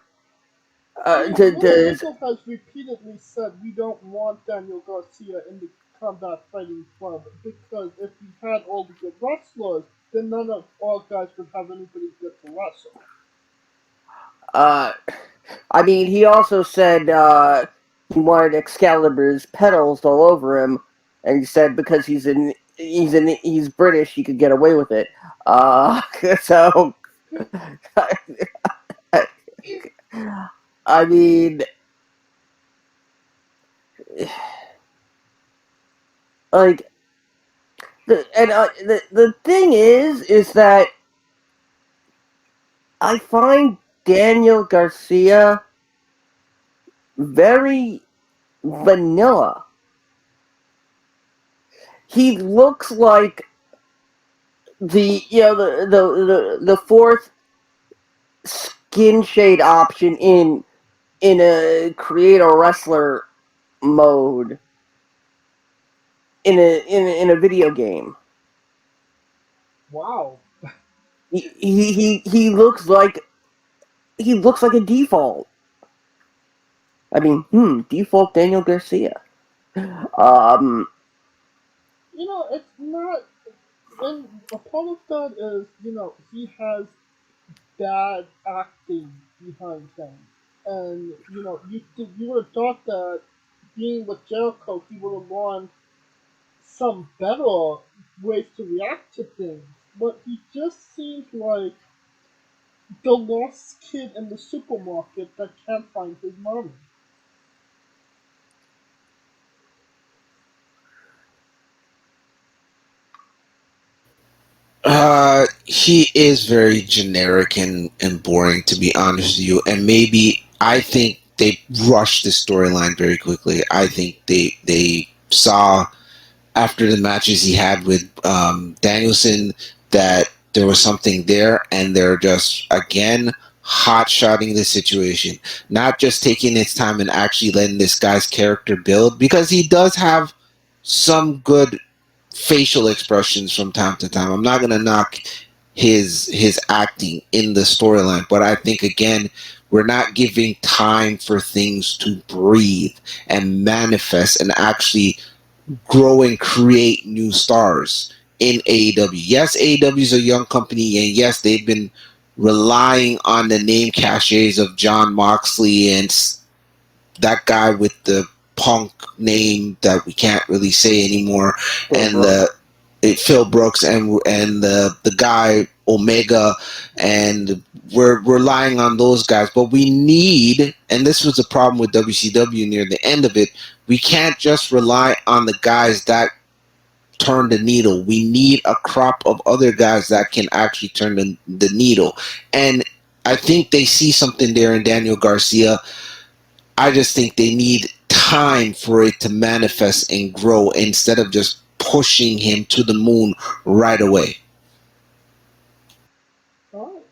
I mean, William Does Regal has repeatedly said we don't want Daniel Garcia in the Combat Fighting Club because if we had all the good wrestlers, then none of our guys would have anybody good to wrestle. uh, I mean, he also said he wanted Excalibur's pedals all over him, and he said because he's British, he could get away with it. So I mean, like, the thing is that I find Daniel Garcia very vanilla. He looks like the fourth skin shade option in a create a wrestler mode in a video game. Wow. He looks like a default. I mean, default Daniel Garcia. Um, It's not. And a part of that is, he has bad acting behind him. And, you would have thought that being with Jericho, he would have learned some better ways to react to things. But he just seems like the lost kid in the supermarket that can't find his mommy. He is very generic and boring, to be honest with you. And maybe I think they rushed the storyline very quickly. I think they saw after the matches he had with Danielson that there was something there, and they're just again hot shotting the situation, not just taking its time and actually letting this guy's character build, because he does have some good facial expressions from time to time. I'm not gonna knock his acting in the storyline, but I think again we're not giving time for things to breathe and manifest and actually grow and create new stars in AEW. Yes, AEW is a young company, and yes, they've been relying on the name cachets of John Moxley and that guy with the punk name that we can't really say anymore, Phil and Brooks. Phil Brooks and the guy Omega, and we're relying on those guys. But we need, and this was a problem with WCW near the end of it, we can't just rely on the guys that turn the needle. We need a crop of other guys that can actually turn the needle. And I think they see something there in Daniel Garcia. I just think they need time for it to manifest and grow instead of just pushing him to the moon right away. Alright.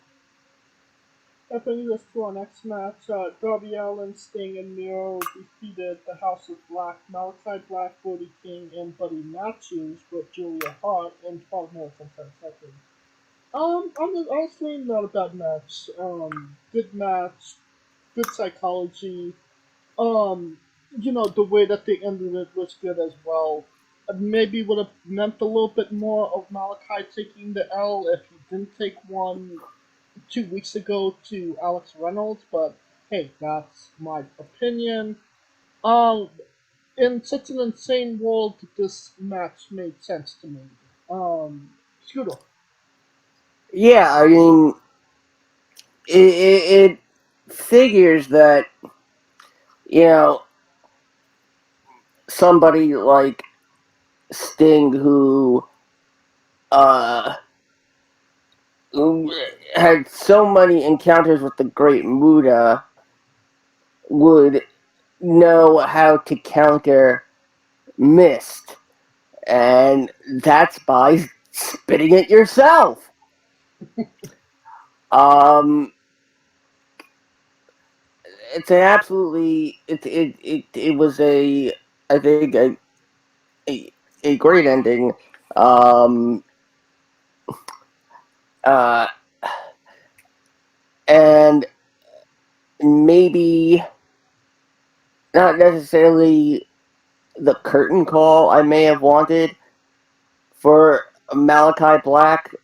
That brings us to our next match. Darby Allin, Sting, and Miro defeated the House of Black, Malachi Black, Brody King, and Buddy Matthews with Julia Hart in 12 minutes and 10 seconds. Honestly, not a bad match. Good match, good psychology. Um, the way that they ended it was good as well. Maybe would have meant a little bit more of Malachi taking the L if he didn't take one 2 weeks ago to Alex Reynolds, but hey, that's my opinion. Um, in such an insane world, this match made sense to me. Scooter. Yeah, I mean, it figures that, you know, somebody like Sting uh, who had so many encounters with the Great Muda would know how to counter Mist. And that's by spitting it yourself. Um, it's an absolutely it was a I think a, a great ending. Um, uh, and maybe not necessarily the curtain call I may have wanted for Malachi Black,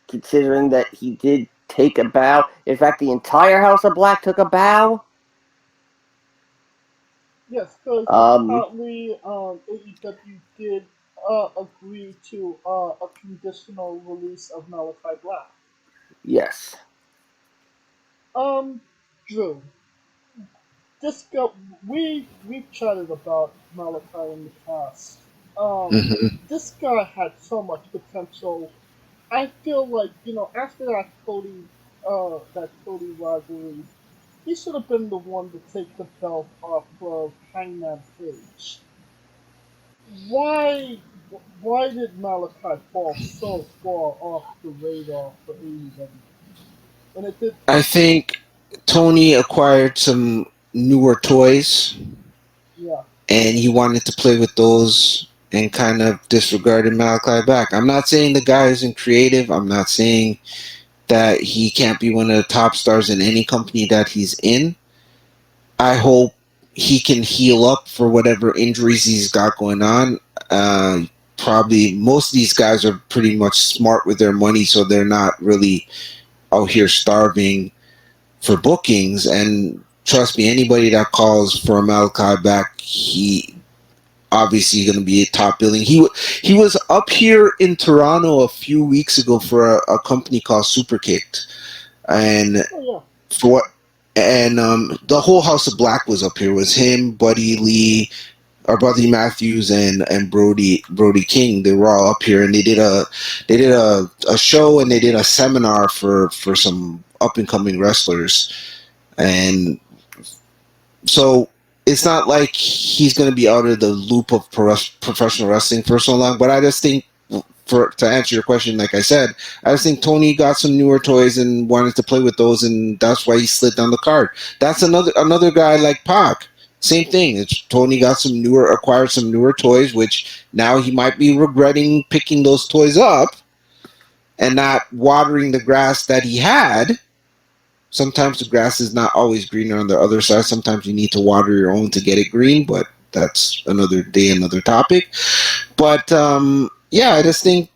considering that he did take a bow. In fact, the entire House of Black took a bow. Yes, because Um, apparently AEW did agree to a conditional release of Malachi Black. yes. Um, Drew, this guy, we've chatted about Malachi in the past. Hmm. This guy had so much potential. I feel like after that Cody rivalry, he should have been the one to take the belt off of Hangman Page. Why why did Malachi fall so far off the radar for AEW? And it did. I think Tony acquired some newer toys Yeah. and he wanted to play with those and kind of disregarded Malachi Black. I'm not saying the guy isn't creative. I'm not saying that he can't be one of the top stars in any company that he's in. I hope he can heal up for whatever injuries he's got going on. Uh, Probably most of these guys are pretty much smart with their money, so they're not really out here starving for bookings. And trust me, anybody that calls for a Malachi back, he obviously going to be a top billing. He was up here in Toronto a few weeks ago for a company called Superkicked, and Oh yeah. for what? And the whole House of Black was up here. It was him, Buddy Lee, or Buddy Matthews, and Brody King. They were all up here, and they did a show and they did a seminar for some up and coming wrestlers. And so it's not like he's going to be out of the loop of professional wrestling for so long. But I just think, to answer your question, like I said, I just think Tony got some newer toys and wanted to play with those, and that's why he slid down the card. That's another guy like Pac. Same thing. It's Tony got acquired some newer toys, which now he might be regretting picking those toys up and not watering the grass that he had. Sometimes the grass is not always greener on the other side. Sometimes you need to water your own to get it green, but that's another day, another topic. But yeah, I just think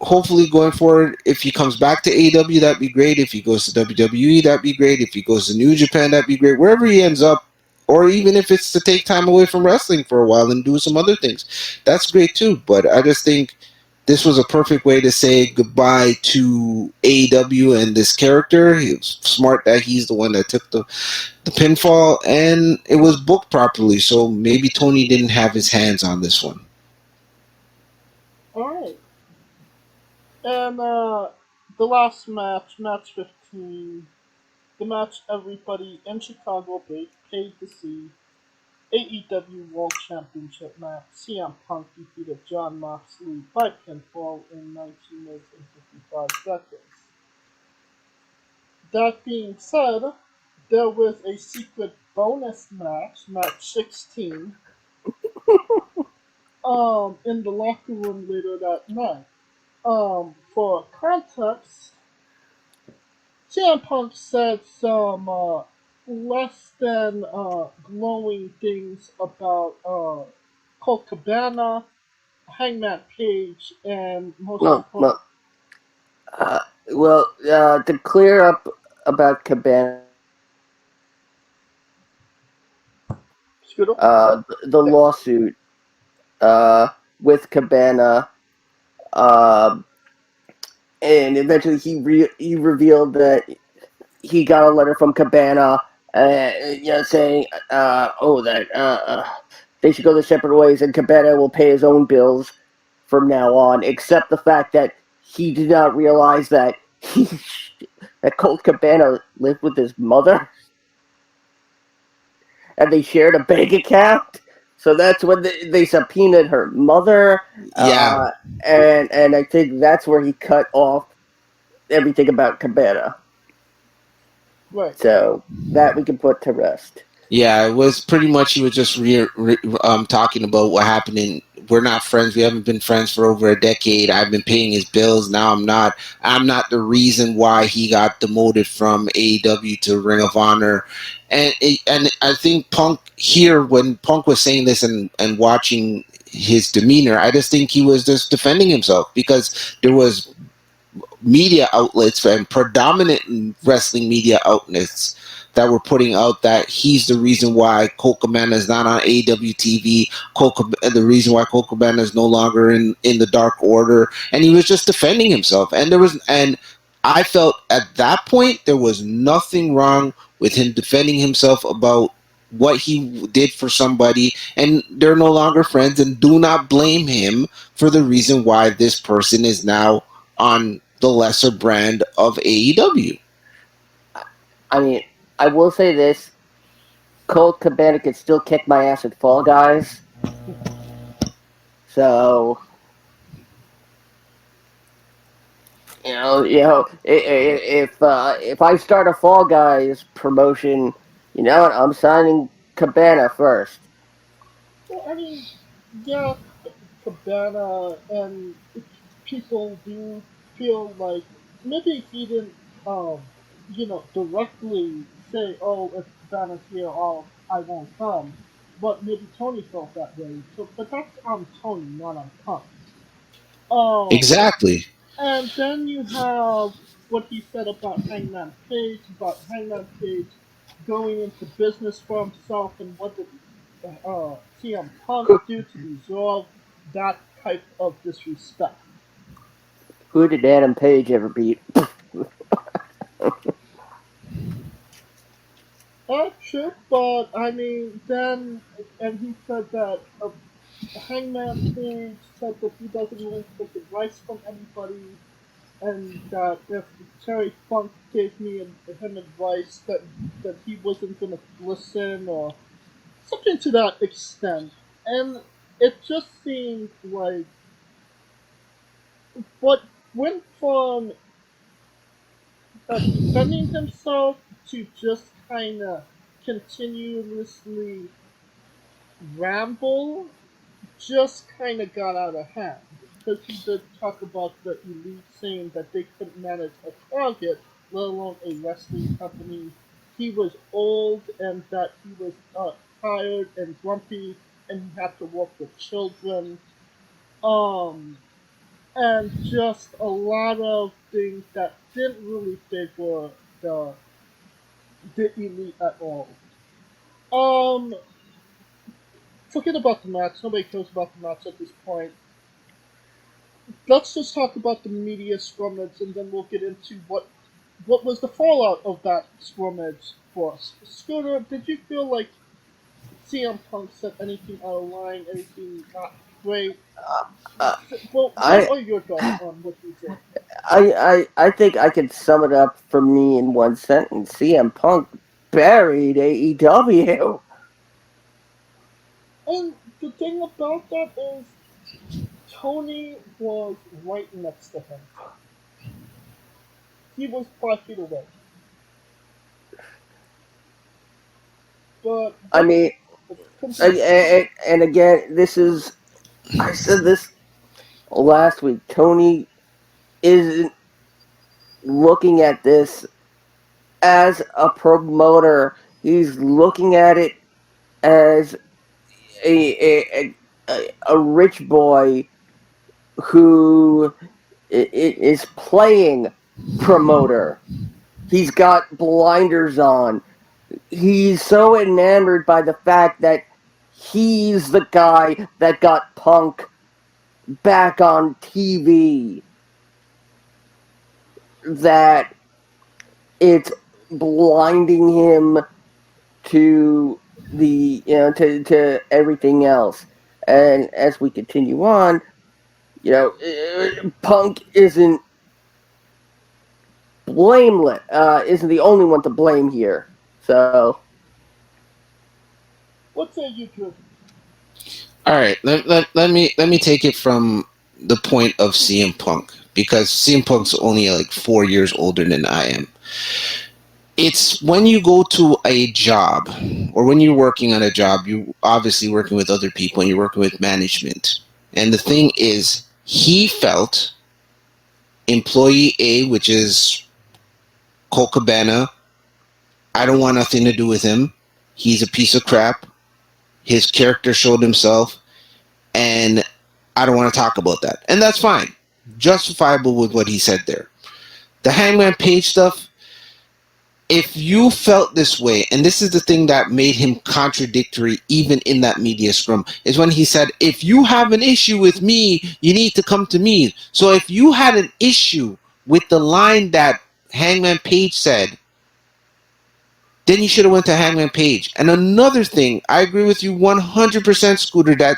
hopefully going forward, if he comes back to AEW, that'd be great. If he goes to WWE, that'd be great. If he goes to New Japan, that'd be great. Wherever he ends up, or even if it's to take time away from wrestling for a while and do some other things, that's great too. But I just think this was a perfect way to say goodbye to AEW and this character. He was smart that he's the one that took the pinfall, and it was booked properly. So maybe Tony didn't have his hands on this one. All right. And the last match, match 15, the match everybody in Chicago paid to see. AEW World Championship match. CM Punk defeated Jon Moxley by pinfall in 19 minutes and 55 seconds. That being said, there was a secret bonus match, match 16, in the locker room later that night. For context, CM Punk said some less than glowing things about Colt Cabana, Hangman Page, and most Well, important, well, uh, to clear up about Cabana, Scooter. the Yeah. lawsuit with Cabana, uh, and eventually he revealed that he got a letter from Cabana, saying, that they should go their separate ways, and Cabana will pay his own bills from now on, except the fact that he did not realize that that Colt Cabana lived with his mother, and they shared a bank account. So that's when they subpoenaed her mother, Yeah, uh, and I think that's where he cut off everything about Cabana. Right. So that we can put to rest. yeah, it was pretty much he was just talking about what happened in. We're not friends. We haven't been friends for over a decade. I've been paying his bills. Now I'm not. I'm not the reason why he got demoted from AEW to Ring of Honor, and I think Punk here when Punk was saying this and watching his demeanor, I just think he was just defending himself because there was media outlets and predominant wrestling media outlets that were putting out that he's the reason why Colt Cabana is not on AEW TV. The reason why Colt Cabana is no longer in the Dark Order, and he was just defending himself. And I felt at that point there was nothing wrong with him defending himself about what he did for somebody, and they're no longer friends. And do not blame him for the reason why this person is now on the lesser brand of AEW. I mean, I will say this: Colt Cabana can still kick my ass at Fall Guys. So if I start a Fall Guys promotion, I'm signing Cabana first. Well, I mean, yeah, Cabana and people do feel like maybe he didn't, directly say, "Oh, if Cabana's here, I won't come." But maybe Tony felt that way. So, but that's on Tony, not on Punk. Um, Exactly. and then you have what he said about Hangman Page going into business for himself, and what did CM Punk Who, do to deserve that type of disrespect? who did Adam Page ever beat? True, but I mean, then, and he said that Hangman Page said that he doesn't even take advice from anybody, and that if Terry Funk gave him advice that he wasn't gonna listen or something to that extent, and it just seemed like what went from defending himself to just kind of continuously ramble just kind of got out of hand because he did talk about the elite saying that they couldn't manage a target, let alone a wrestling company. He was old and that he was tired and grumpy and he had to work with children. Um, and just a lot of things that didn't really favor the elite at all. Um, Forget about the match. Nobody cares about the match at this point. let's just talk about the media scrummage, and then we'll get into what was the fallout of that scrummage for us. Scooter, did you feel like CM Punk said anything out of line, anything not great? Uh, Well, what I, are your thoughts on what he did? I think I could sum it up for me in one sentence. CM Punk buried AEW. And the thing about that is, Tony was right next to him. He was 5 feet away. But I what? mean, Continue. and again, this is I said this last week. Tony isn't looking at this as a promoter. He's looking at it as a rich boy who is playing promoter. He's got blinders on. He's so enamored by the fact that he's the guy that got Punk back on TV that it's blinding him to to everything else. And as we continue on, Punk blameless, isn't the only one to blame here. So What say you, Drew? All right, let me take it from the point of CM Punk, because CM Punk's only like 4 years older than I am. It's when you go to a job, or when you're working on a job, you obviously working with other people and you're working with management. And the thing is, he felt employee A, which is Cole Cabana, I don't want nothing to do with him. He's a piece of crap. His character showed himself, and I don't want to talk about that. And that's fine. Justifiable with what he said there. The Hangman Page stuff, if you felt this way, and this is the thing that made him contradictory even in that media scrum, is when he said, if you have an issue with me, you need to come to me. So if you had an issue with the line that Hangman Page said, then you should have went to Hangman Page. And another thing, I agree with you 100%, Scooter, that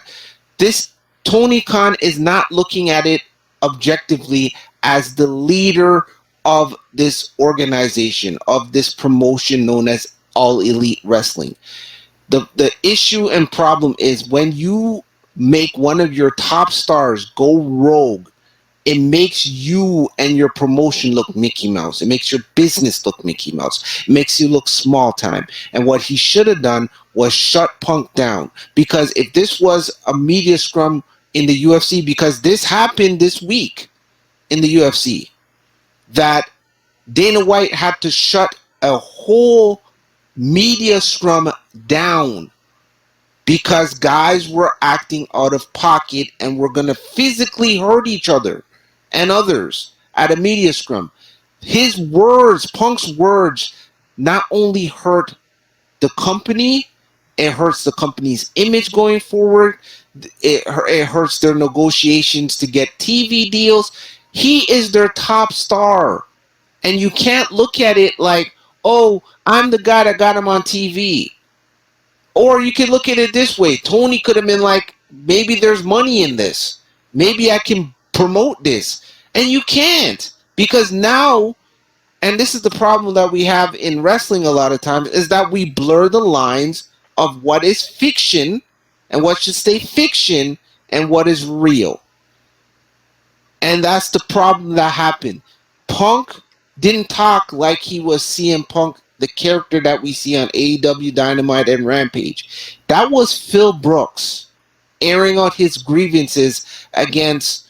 this Tony Khan is not looking at it objectively as the leader of this organization, of this promotion known as All Elite Wrestling. The issue and problem is when you make one of your top stars go rogue, it makes you and your promotion look Mickey Mouse. It makes your business look Mickey Mouse. It makes you look small time. And what he should have done was shut Punk down. Because if this was a media scrum in the UFC, because this happened this week in the UFC, that Dana White had to shut a whole media scrum down because guys were acting out of pocket and were going to physically hurt each other and others at a media scrum. His words, Punk's words, not only hurt the company, it hurts the company's image going forward. It hurts their negotiations to get TV deals. He is their top star. And you can't look at it like, oh, I'm the guy that got him on TV. Or you can look at it this way. Tony could have been like, maybe there's money in this. Maybe I can promote this. And you can't. Because now, and this is the problem that we have in wrestling a lot of times, is that we blur the lines of what is fiction and what should stay fiction and what is real. And that's the problem that happened. Punk didn't talk like he was CM Punk, the character that we see on AEW Dynamite and Rampage. That was Phil Brooks airing out his grievances against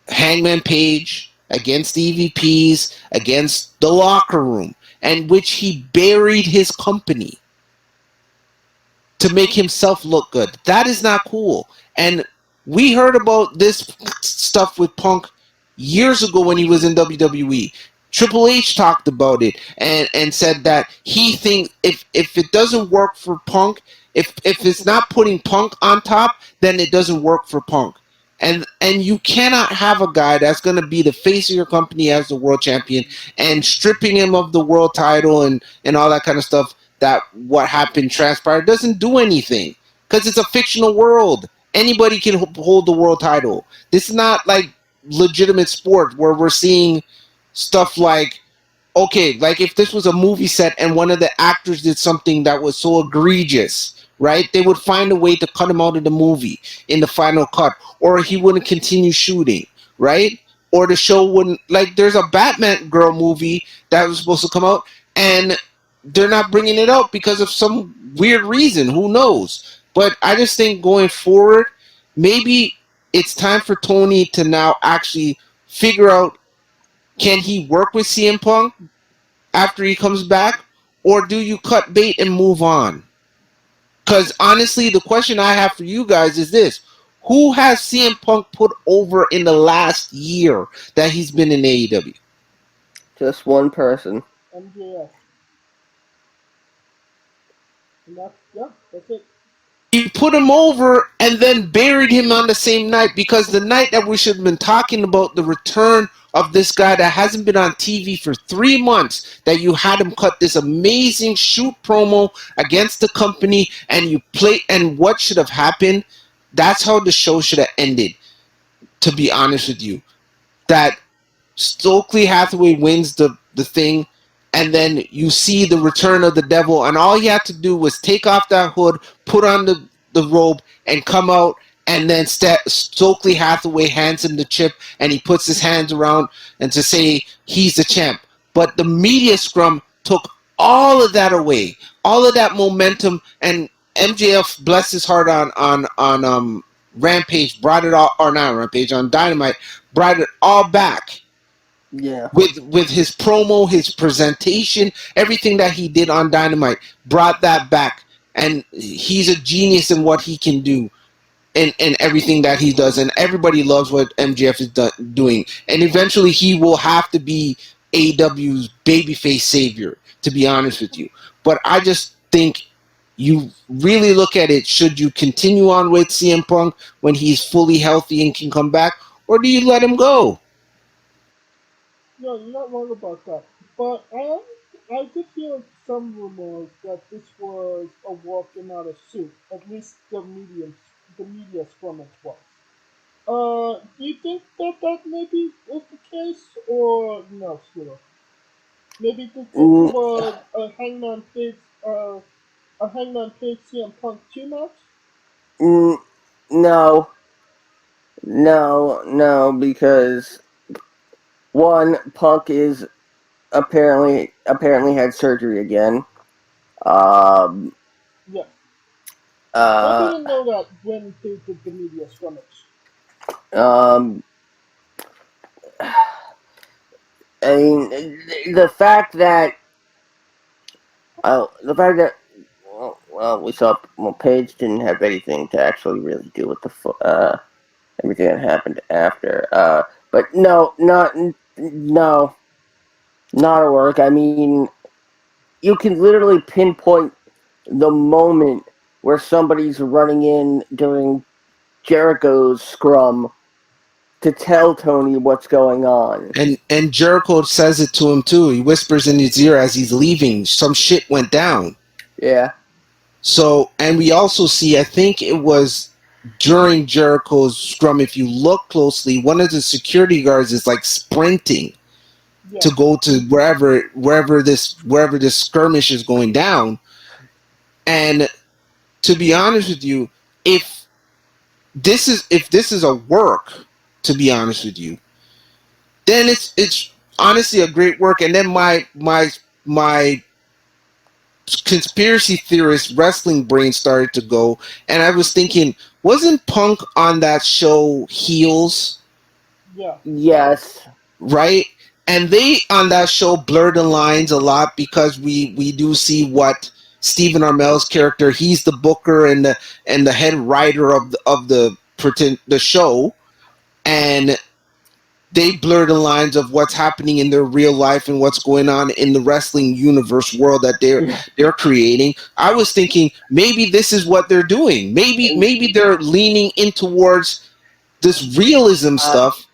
Hangman Page, against the EVPs, against the locker room, and which he buried his company to make himself look good. That is not cool. And we heard about this stuff with Punk years ago when he was in WWE. Triple H talked about it and said that he thinks if it doesn't work for Punk, if it's not putting Punk on top, then it doesn't work for Punk. And you cannot have a guy that's going to be the face of your company as the world champion and stripping him of the world title and all that kind of stuff. That what happened transpired doesn't do anything because it's a fictional world. Anybody can hold the world title. This is not like legitimate sport where we're seeing stuff like, okay, like if this was a movie set and one of the actors did something that was so egregious, right? They would find a way to cut him out of the movie in the final cut, or he wouldn't continue shooting, right? Or the show wouldn't, like there's a Batman girl movie that was supposed to come out and they're not bringing it out because of some weird reason. Who knows? But I just think going forward, maybe it's time for Tony to now actually figure out, can he work with CM Punk after he comes back, or do you cut bait and move on? Because honestly, the question I have for you guys is this: who has CM Punk put over in the last year that he's been in AEW? Just one person. MJF. And that's it. You put him over and then buried him on the same night, because the night that we should have been talking about the return of this guy that hasn't been on TV for 3 months, that you had him cut this amazing shoot promo against the company, and you play, and what should have happened, that's how the show should have ended, to be honest with you. That Stokely Hathaway wins the thing, and then you see the return of the devil, and all he had to do was take off that hood, put on the robe, and come out, and then Stokely Hathaway hands him the chip, and he puts his hands around and to say he's the champ. But the media scrum took all of that away, all of that momentum, and MJF, bless his heart, on Rampage brought it all, or not Rampage, on Dynamite, brought it all back. Yeah. With his promo, his presentation, everything that he did on Dynamite brought that back, and he's a genius in what he can do, in everything that he does, and everybody loves what MJF is doing, and eventually he will have to be AEW's babyface savior, to be honest with you. But I just think you really look at it, should you continue on with CM Punk when he's fully healthy and can come back, or do you let him go? No, you're not wrong about that. But I did hear some rumors that this was a walking out of suit. At least the media scrum it was. Do you think that maybe is the case, or no, Stuart? Maybe this Mm, was a Hangman Page CM Punk 2 match? mm, no, no, because one, Punk is apparently had surgery again. Um, Yes. I uh, didn't know that when they did the media scrummage. um, I mean, the fact that the fact that we saw, Paige didn't have anything to actually really do with everything that happened after. But no, not at work. I mean, you can literally pinpoint the moment where somebody's running in during Jericho's scrum to tell Tony what's going on. And Jericho says it to him too. He whispers in his ear as he's leaving, some shit went down. Yeah. So, and we also see, I think it was during Jericho's scrum, if you look closely, one of the security guards is like sprinting Yeah. to go to wherever this skirmish is going down. And to be honest with you, if this is a work, to be honest with you, then it's honestly a great work. And then my conspiracy theorist wrestling brain started to go, and I was thinking, wasn't Punk on that show Heels? Yeah. Yes. Right? And they on that show blur the lines a lot, because we do see what Stephen Amell's character, he's the booker and the head writer of the show, and they blur the lines of what's happening in their real life and what's going on in the wrestling universe world that they're creating. I was thinking maybe this is what they're doing. Maybe they're leaning in towards this realism stuff.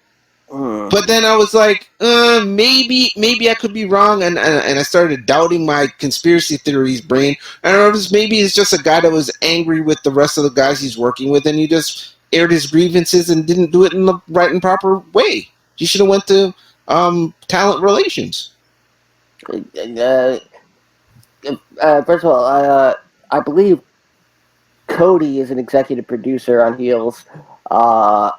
Hmm. But then I was like, maybe I could be wrong, and I started doubting my conspiracy theories brain. And I was maybe it's just a guy that was angry with the rest of the guys he's working with, and he just aired his grievances and didn't do it in the right and proper way. He should have went to talent relations. Uh, First of all, I believe Cody is an executive producer on Heels. Uh,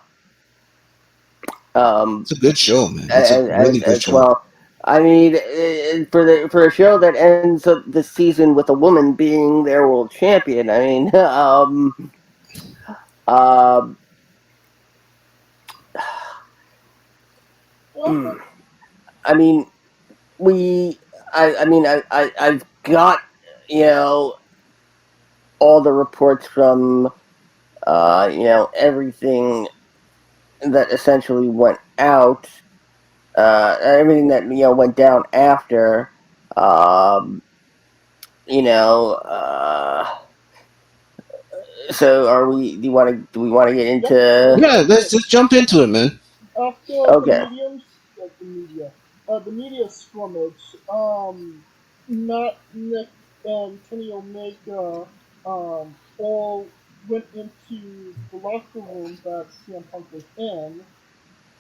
It's a good show, man. It's a as really good show. well. I mean, for a show that ends up this season with a woman being their world champion, I mean, um, Okay. I mean, we, I mean, I've got you know all the reports from everything that essentially went out, everything that went down after. Um, you know, so are we? Do we want to get Yep. into? Yeah, let's just jump into it, man. After the Okay. the media scrummage, Matt, Nick, and Kenny Omega, all went into the locker room that CM Punk was in,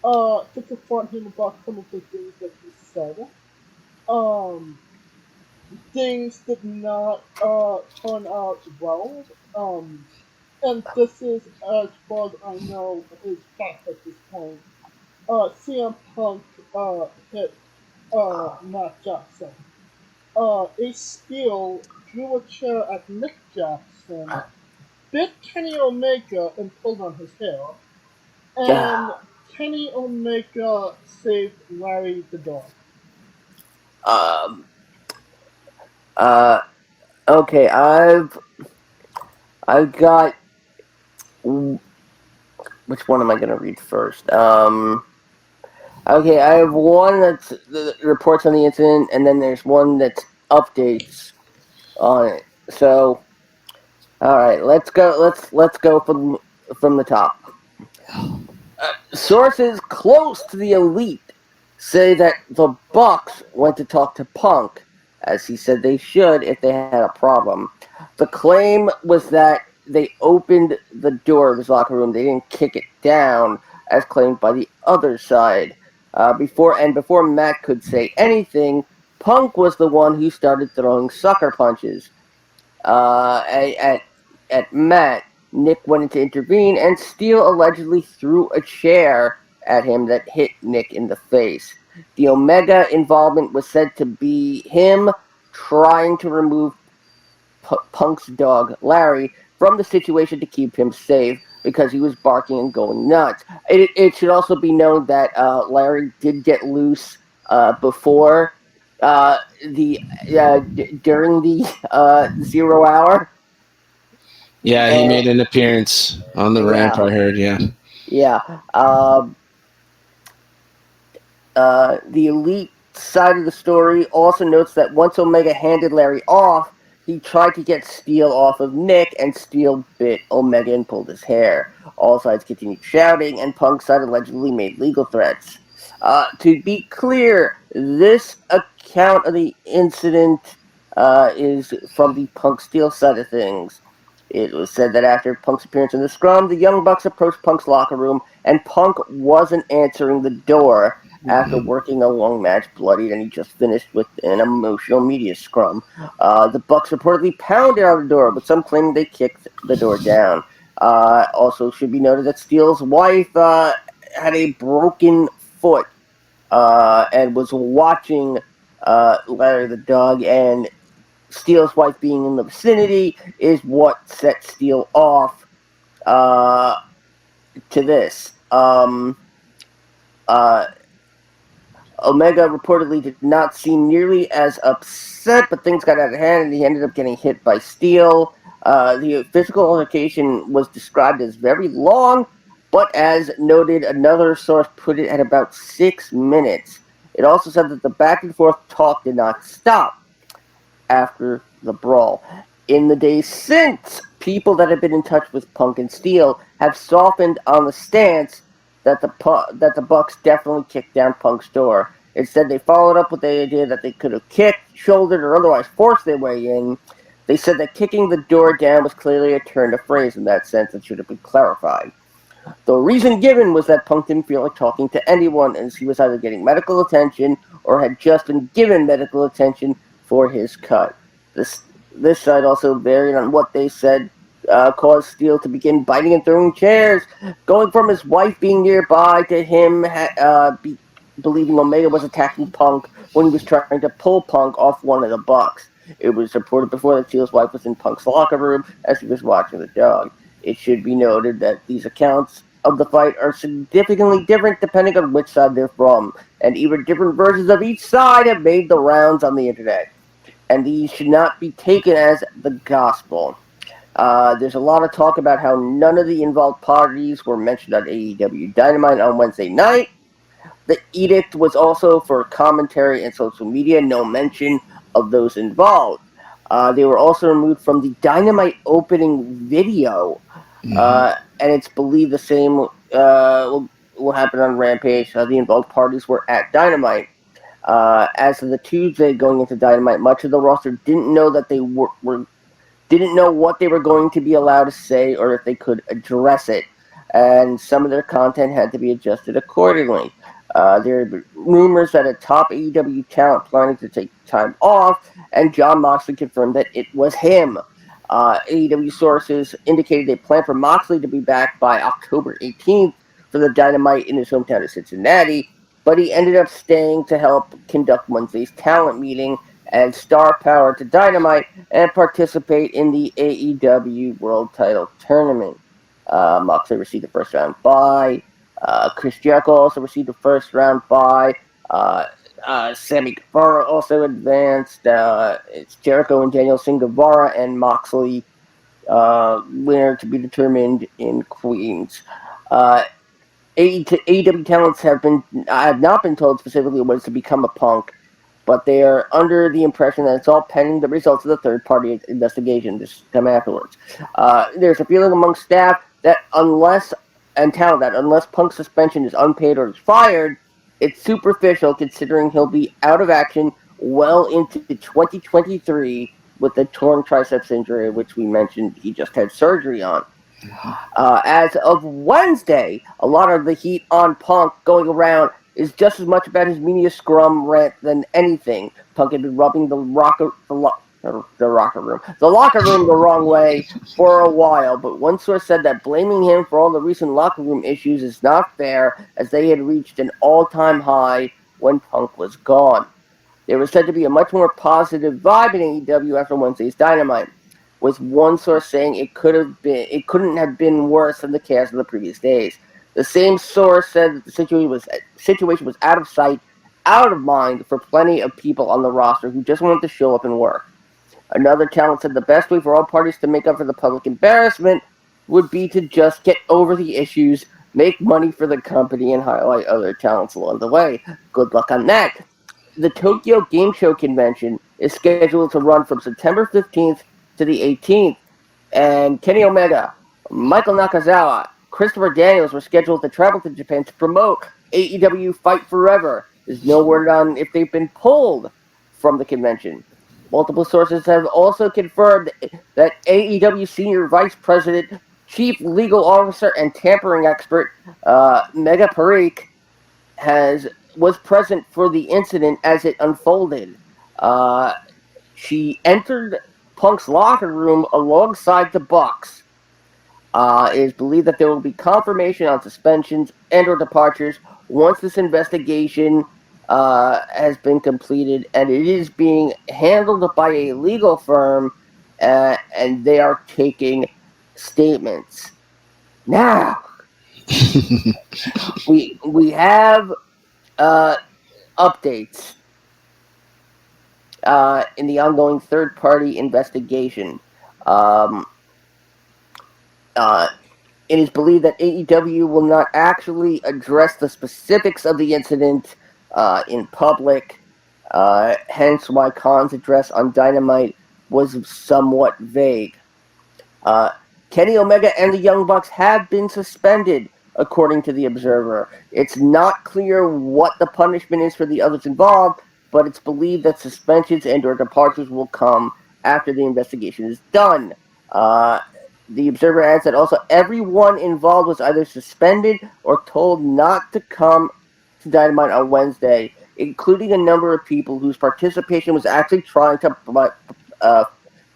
to confront him about some of the things that he said. Um, Things did not, turn out well. And this is, as far as I know, is fact at this point. CM Punk, hit, Matt Jackson. A Steel drew a chair at Nick Jackson, bit Kenny Omega and pulled on his hair, and Kenny Omega saved Larry the dog. Um. Uh. Okay. I've got. Which one am I going to read first? Okay, I have one that's the reports on the incident, and then there's one that's updates on it. So, all right, let's go. Let's go from the top. Sources close to the elite say that the Bucks went to talk to Punk, as he said they should if they had a problem. The claim was that they opened the door of his locker room. They didn't kick it down, as claimed by the other side. Before Matt could say anything, Punk was the one who started throwing sucker punches at Matt. Nick went in to intervene, and Steele allegedly threw a chair at him that hit Nick in the face. The Omega involvement was said to be him trying to remove Punk's dog, Larry, from the situation to keep him safe because he was barking and going nuts. It should also be known that Larry did get loose before the during the 0 hour. Yeah, he And made an appearance on the ramp. yeah, I heard. Yeah. yeah. The elite side of the story also notes that once Omega handed Larry off, he tried to get Steele off of Nick, and Steele bit Omega and pulled his hair. All sides continued shouting, and Punk's side allegedly made legal threats. To be clear, this account of the incident is from the Punk Steele side of things. It was said that after Punk's appearance in the scrum, the Young Bucks approached Punk's locker room, and Punk wasn't answering the door after working a long match bloodied, and he just finished with an emotional media scrum. The Bucks reportedly pounded on the door, but some claim they kicked the door down. Also, should be noted that Steele's wife had a broken foot and was watching Larry the dog, and Steele's wife being in the vicinity is what set Steele off uh, to this. Uh, Omega reportedly did not seem nearly as upset, but things got out of hand and he ended up getting hit by Steele. The physical altercation was described as very long, but as noted, another source put it at about 6 minutes. It also said that the back and forth talk did not stop after the brawl. In the days since, people that have been in touch with Punk and Steel have softened on the stance that the Bucks definitely kicked down Punk's door. Instead, they followed up with the idea that they could have kicked, shouldered, or otherwise forced their way in. They said that kicking the door down was clearly a turn of phrase in that sense and should have been clarified. The reason given was that Punk didn't feel like talking to anyone, as he was either getting medical attention or had just been given medical attention for his cut. This side also varied on what they said caused Steele to begin biting and throwing chairs, going from his wife being nearby to him believing Omega was attacking Punk when he was trying to pull Punk off one of the Bucks. It was reported before that Steele's wife was in Punk's locker room as he was watching the dog. It should be noted that these accounts of the fight are significantly different depending on which side they're from, and even different versions of each side have made the rounds on the internet. And these should not be taken as the gospel. There's a lot of talk about how none of the involved parties were mentioned on AEW Dynamite on Wednesday night. The edict was also for commentary and social media, no mention of those involved. They were also removed from the Dynamite opening video, and it's believed the same will happen on Rampage. The involved parties were at Dynamite. As of the Tuesday going into Dynamite, much of the roster didn't know that they didn't know what they were going to be allowed to say or if they could address it, and some of their content had to be adjusted accordingly. There have been rumors that a top AEW talent planning to take time off, and Jon Moxley confirmed that it was him. AEW sources indicated they plan for Moxley to be back by October 18th for the Dynamite in his hometown of Cincinnati, but he ended up staying to help conduct Wednesday's talent meeting and star power to Dynamite and participate in the AEW World Title Tournament. Moxley received the first round bye. Chris Jericho also received the first round bye. Sammy Guevara also advanced. It's Jericho and Danielson, Guevara and Moxley, winner to be determined in Queens. AEW talents have not been told specifically what is to become a Punk, but they are under the impression that it's all pending the results of the third-party investigation to come afterwards. There's a feeling among staff that unless Punk's suspension is unpaid or is fired, it's superficial considering he'll be out of action well into 2023 with the torn triceps injury, which we mentioned he just had surgery on. As of Wednesday, a lot of the heat on Punk going around is just as much about his media scrum rant than anything. Punk had been rubbing the locker room the wrong way for a while, but one source said that blaming him for all the recent locker room issues is not fair, as they had reached an all-time high when Punk was gone. There was said to be a much more positive vibe in AEW after Wednesday's Dynamite, with one source saying it couldn't have been worse than the chaos of the previous days. The same source said that the situation was out of sight, out of mind for plenty of people on the roster who just wanted to show up and work. Another talent said the best way for all parties to make up for the public embarrassment would be to just get over the issues, make money for the company, and highlight other talents along the way. Good luck on that. The Tokyo Game Show Convention is scheduled to run from September 15th to the 18th, and Kenny Omega, Michael Nakazawa, Christopher Daniels were scheduled to travel to Japan to promote AEW Fight Forever. There's no word on if they've been pulled from the convention. Multiple sources have also confirmed that AEW Senior Vice President, Chief Legal Officer, and tampering expert Mega Parikh was present for the incident as it unfolded. She entered Punk's locker room alongside the Bucks. It is believed that there will be confirmation on suspensions and or departures once this investigation has been completed, and it is being handled by a legal firm, and they are taking statements. Now, we have updates in the ongoing third-party investigation. It is believed that AEW will not actually address the specifics of the incident in public, hence why Khan's address on Dynamite was somewhat vague. Uh, Kenny Omega and the Young Bucks have been suspended, according to the Observer. It's not clear what the punishment is for the others involved, but it's believed that suspensions and/or departures will come after the investigation is done. Uh, the Observer adds that also everyone involved was either suspended or told not to come to Dynamite on Wednesday, including a number of people whose participation was actually trying to uh,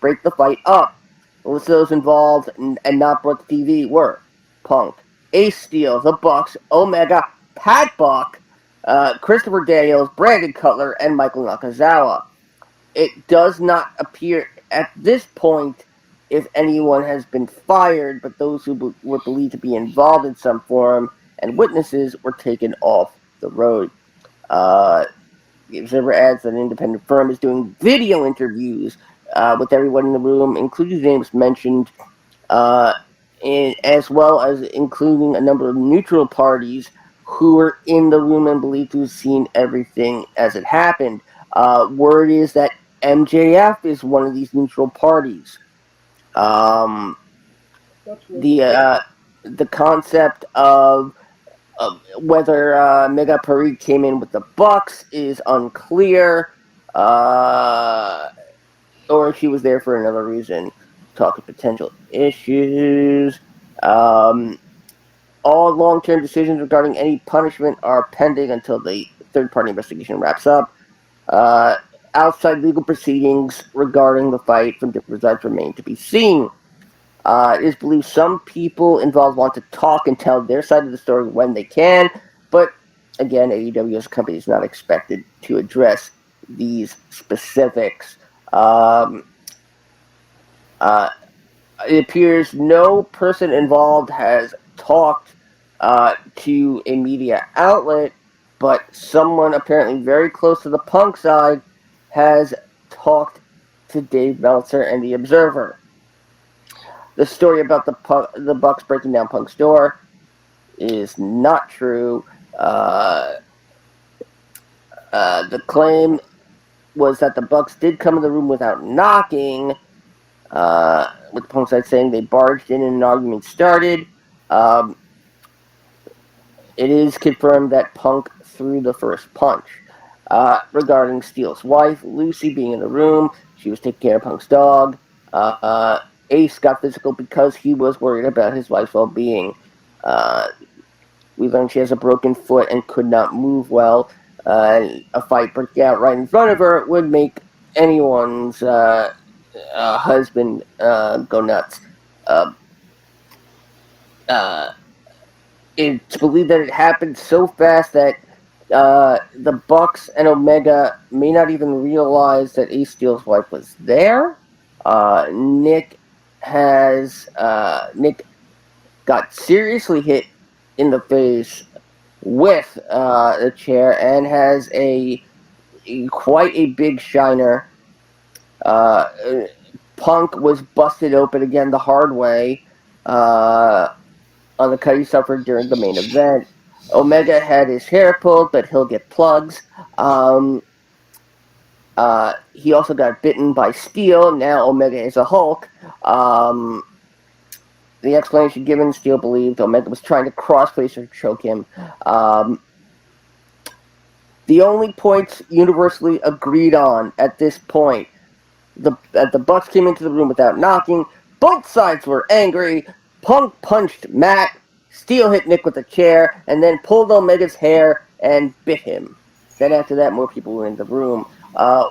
break the fight up. The list of those involved and not brought to TV were Punk, Ace Steel, The Bucks, Omega, Pat Buck, Christopher Daniels, Brandon Cutler, and Michael Nakazawa. It does not appear at this point if anyone has been fired, but those who were believed to be involved in some form and witnesses were taken off the road. The Observer adds that an independent firm is doing video interviews with everyone in the room, including the names mentioned, uh, as well as including a number of neutral parties who were in the room and believed to have seen everything as it happened. Word is that MJF is one of these neutral parties. Um, That's weird. the concept of whether Mega Paris came in with the Bucks is unclear, or if she was there for another reason. Talk of potential issues. Um, all long-term decisions regarding any punishment are pending until the third-party investigation wraps up. Uh, outside legal proceedings regarding the fight from different sides remain to be seen. It is believed some people involved want to talk and tell their side of the story when they can, but again, AEW as a company is not expected to address these specifics. Uh, it appears no person involved has talked to a media outlet, but someone apparently very close to the Punk side has talked to Dave Meltzer and the Observer. The story about the Bucks breaking down Punk's door is not true. The claim was that the Bucks did come in the room without knocking, with the Punk side saying they barged in and an argument started. Um, it is confirmed that Punk threw the first punch. Regarding Steele's wife, Lucy, being in the room, she was taking care of Punk's dog. Ace got physical because he was worried about his wife's well-being. Uh, we learned she has a broken foot and could not move well. A fight breaking out right in front of her would make anyone's husband go nuts. Uh, uh, it's believed that it happened so fast that the Bucks and Omega may not even realize that Ace Steel's wife was there. Nick got seriously hit in the face with the chair and has quite a big shiner. Punk was busted open again the hard way on the cut he suffered during the main event. Omega had his hair pulled, but he'll get plugs. He also got bitten by Steel. Now Omega is a Hulk. The explanation given, Steel believed Omega was trying to crossface or choke him. The only points universally agreed on at this point, the Bucks came into the room without knocking. Both sides were angry. Punk punched Matt. Steel hit Nick with a chair and then pulled Omega's hair and bit him. Then after that, more people were in the room.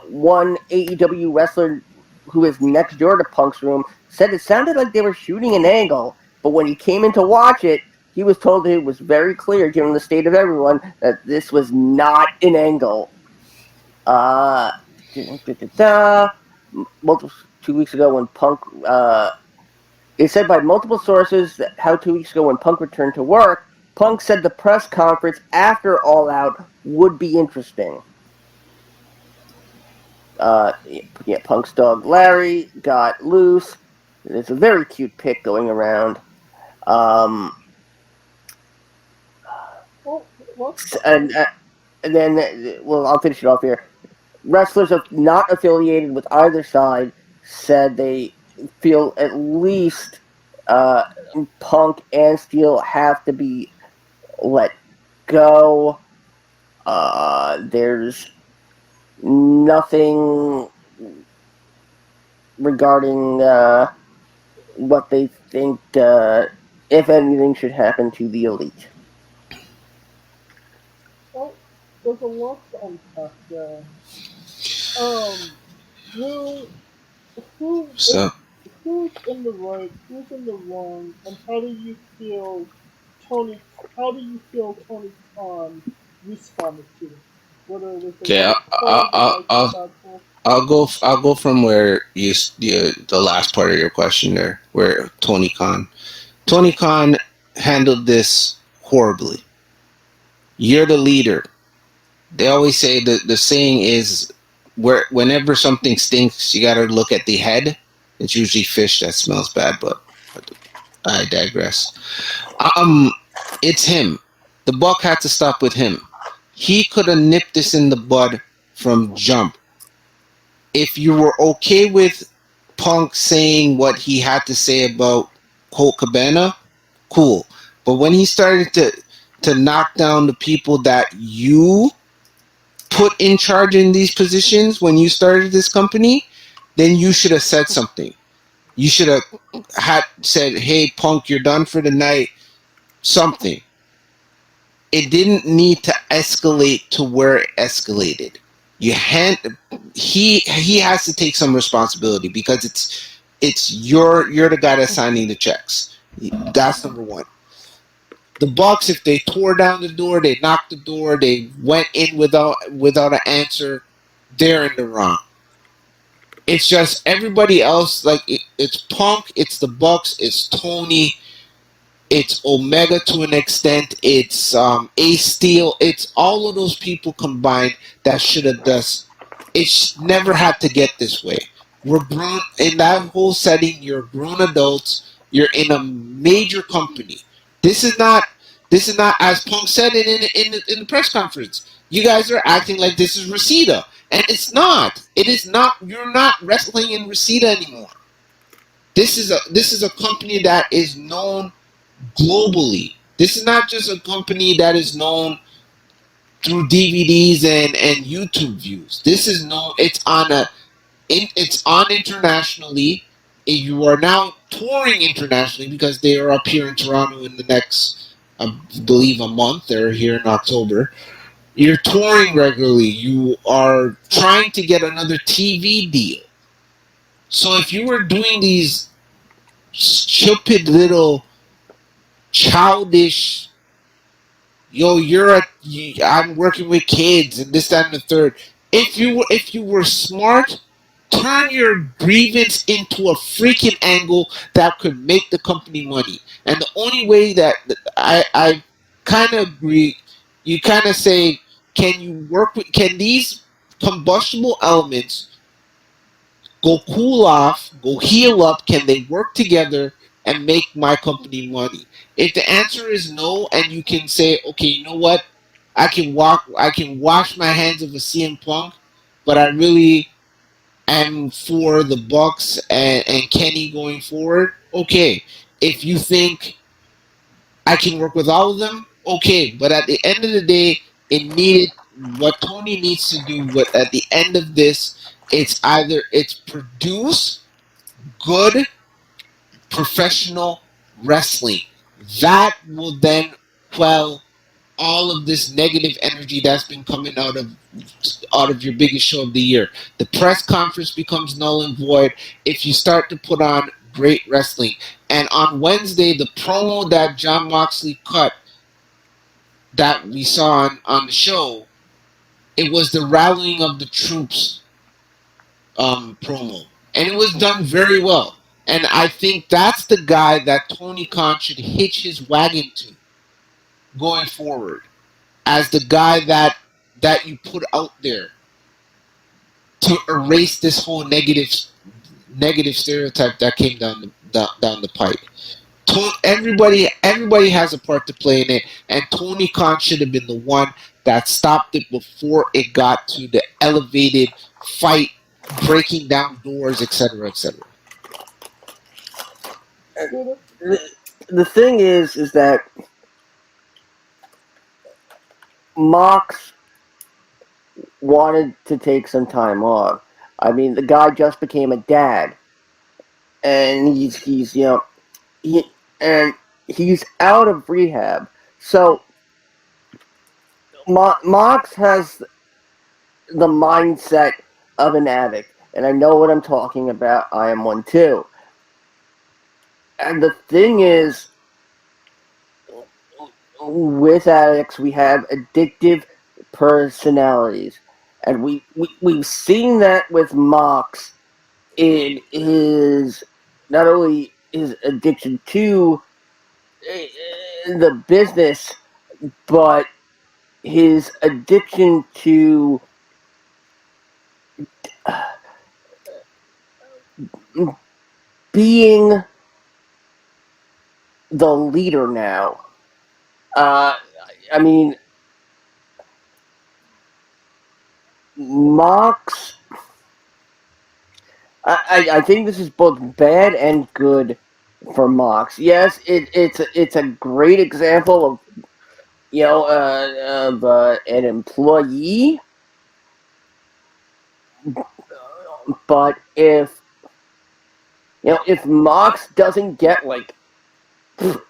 One AEW wrestler who is next door to Punk's room said it sounded like they were shooting an angle, but when he came in to watch it, he was told that it was very clear, given the state of everyone, that this was not an angle. Multiple 2 weeks ago when Punk, it said by multiple sources that how 2 weeks ago when Punk returned to work, Punk said the press conference after All Out would be interesting. Punk's dog Larry got loose. There's a very cute pic going around. Well, And then, well, I'll finish it off here. Wrestlers not affiliated with either side said they feel at least uh, Punk and Steel have to be let go. There's nothing regarding what they think, if anything, should happen to the Elite. Well, there's a lot to unpack there. Um, Drew, who So who's in the right, who's in the wrong, and how do you feel Tony? How do you feel Tony Khan responded to it? Whether it was the okay, right call, the right bad call. I'll go from where you the last part of your question there, where Tony Khan handled this horribly. You're the leader. They always say that the saying is where whenever something stinks, you got to look at the head. It's usually fish that smells bad, but I digress. Um, it's him. The buck had to stop with him. He could have nipped this in the bud from jump. If you were okay with Punk saying what he had to say about Colt Cabana, cool. But when he started to knock down the people that you put in charge in these positions when you started this company, then you should have said something. You should have had said, "Hey, Punk, you're done for the night." Something. It didn't need to escalate to where it escalated. You hand he has to take some responsibility because it's you're the guy that's signing the checks. That's number one. The Bucks, if they tore down the door, they knocked the door, they went in without an answer, they're in the wrong. It's just everybody else. Like it's Punk, it's the Bucks, it's Tony, it's Omega to an extent, it's Ace Steel, it's all of those people combined that should have just. It's never had to get this way. We're grown in that whole setting. You're grown adults. You're in a major company. This is not. This is not as Punk said it in the press conference. You guys are acting like this is Reseda, and it's not. It is not. You're not wrestling in Reseda anymore. This is a company that is known globally. This is not just a company that is known through DVDs and YouTube views. This is known. It's on internationally. You are now touring internationally because they are up here in Toronto in the next, I believe, a month. They're here in October. You're touring regularly. You are trying to get another TV deal. So if you were doing these stupid little childish, yo, I'm working with kids and this, that, and the third. If you were smart, turn your grievance into a freaking angle that could make the company money. And the only way that I kind of agree, you kind of say, can these combustible elements go cool off, go heal up? Can they work together and make my company money? If the answer is no, and you can say, okay, you know what, I can wash my hands of a CM Punk, but I really am for the Bucks and Kenny going forward. Okay, if you think I can work with all of them, okay, but at the end of the day, it needed what Tony needs to do. But at the end of this, it's produce good professional wrestling. That will then quell all of this negative energy that's been coming out of your biggest show of the year. The press conference becomes null and void if you start to put on great wrestling. And on Wednesday, the promo that John Moxley cut that we saw on the show, it was the rallying of the troops promo, and it was done very well. And I think that's the guy that Tony Khan should hitch his wagon to going forward, as the guy that you put out there to erase this whole negative stereotype that came down the pipe. Everybody has a part to play in it, and Tony Khan should have been the one that stopped it before it got to the elevated fight, breaking down doors, etc., etc. Scooter? the, the thing is that Mox wanted to take some time off. I mean, the guy just became a dad, and he's he and he's out of rehab. So Mox has the mindset of an addict, and I know what I'm talking about. I am one too. And the thing is, with addicts, we have addictive personalities, and we've seen that with Mox in his not only his addiction to the business, but his addiction to being the leader now. Uh, I mean, Mox. I think this is both bad and good for Mox. Yes, it's a great example of an employee, but if Mox doesn't get like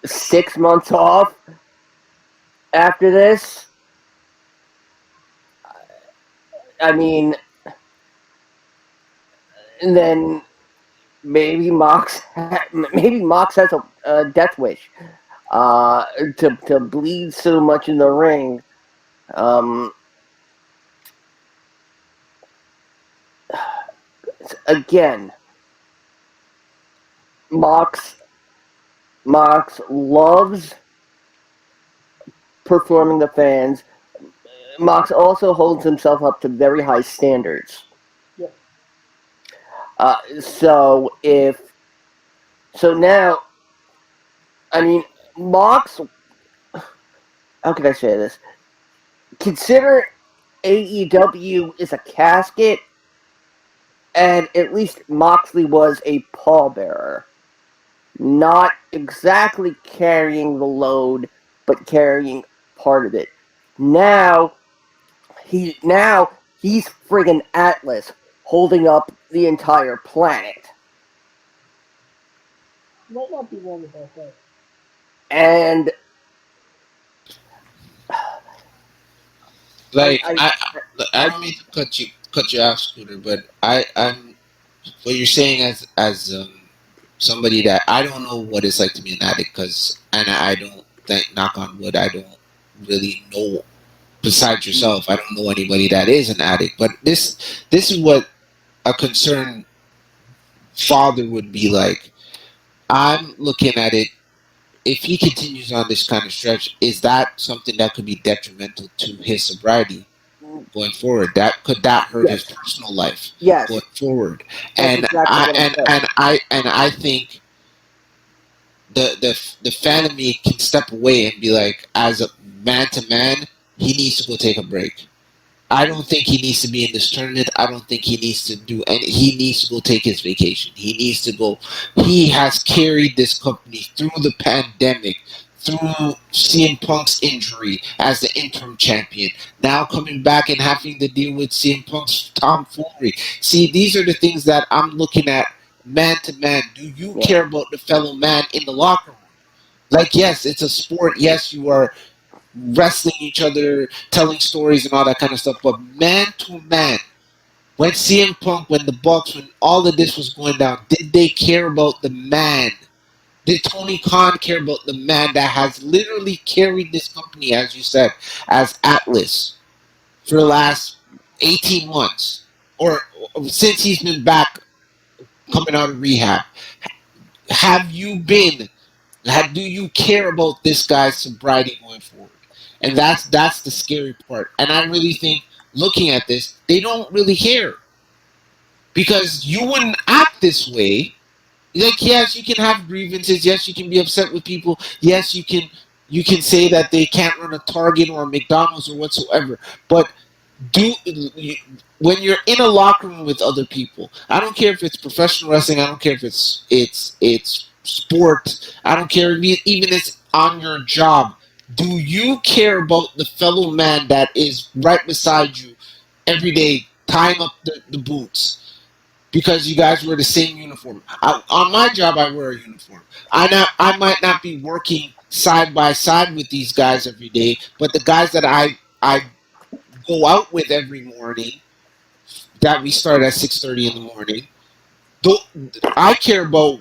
6 months off after this, I mean, then maybe Mox has a death wish to bleed so much in the ring. Um, Again, Mox Mox loves performing the fans. Mox also holds himself up to very high standards. Yeah. So now, I mean, Mox. How can I say this? Consider AEW is a casket, and at least Moxley was a pallbearer, not exactly carrying the load, but carrying part of it. Now he's friggin' Atlas, holding up the entire planet. You might not be wrong about that. And Like I I I don't mean to cut you off, Scooter, but I'm what you're saying as somebody that I don't know what it's like to be an addict, because and I don't think, knock on wood, I don't really know besides yourself. I don't know anybody that is an addict, but this is what a concerned father would be like. I'm looking at it. If he continues on this kind of stretch, is that something that could be detrimental to his sobriety going forward? That hurt his yes, personal life going yes, forward? that's And exactly I what I'm and saying. and I think the fan of me can step away and be like, as a man to man, he needs to go take a break. I don't think he needs to be in this tournament. I don't think he needs to do any. He needs to go take his vacation. He needs to go. He has carried this company through the pandemic, through CM Punk's injury as the interim champion. Now coming back and having to deal with CM Punk's tomfoolery. See, these are the things that I'm looking at man to man. Do you Yeah, care about the fellow man in the locker room? Like, yes, it's a sport. Yes, you are wrestling each other, telling stories and all that kind of stuff. But man to man, when CM Punk, when the Bucks, when all of this was going down, did they care about the man? Did Tony Khan care about the man that has literally carried this company, as you said, as Atlas for the last 18 months? Or since he's been back coming out of rehab? Have you been do you care about this guy's sobriety going forward? And that's the scary part. And I really think looking at this, they don't really care, because you wouldn't act this way. Like, yes, you can have grievances. Yes, you can be upset with people. Yes, you can say that they can't run a Target or a McDonald's or whatsoever. But do when you're in a locker room with other people, I don't care if it's professional wrestling. I don't care if it's sport. I don't care even if it's on your job. Do you care about the fellow man that is right beside you every day, tying up the boots because you guys wear the same uniform? On my job, I wear a uniform. I might not be working side by side with these guys every day, but the guys that I go out with every morning that we start at 6:30 in the morning. Don't, I care about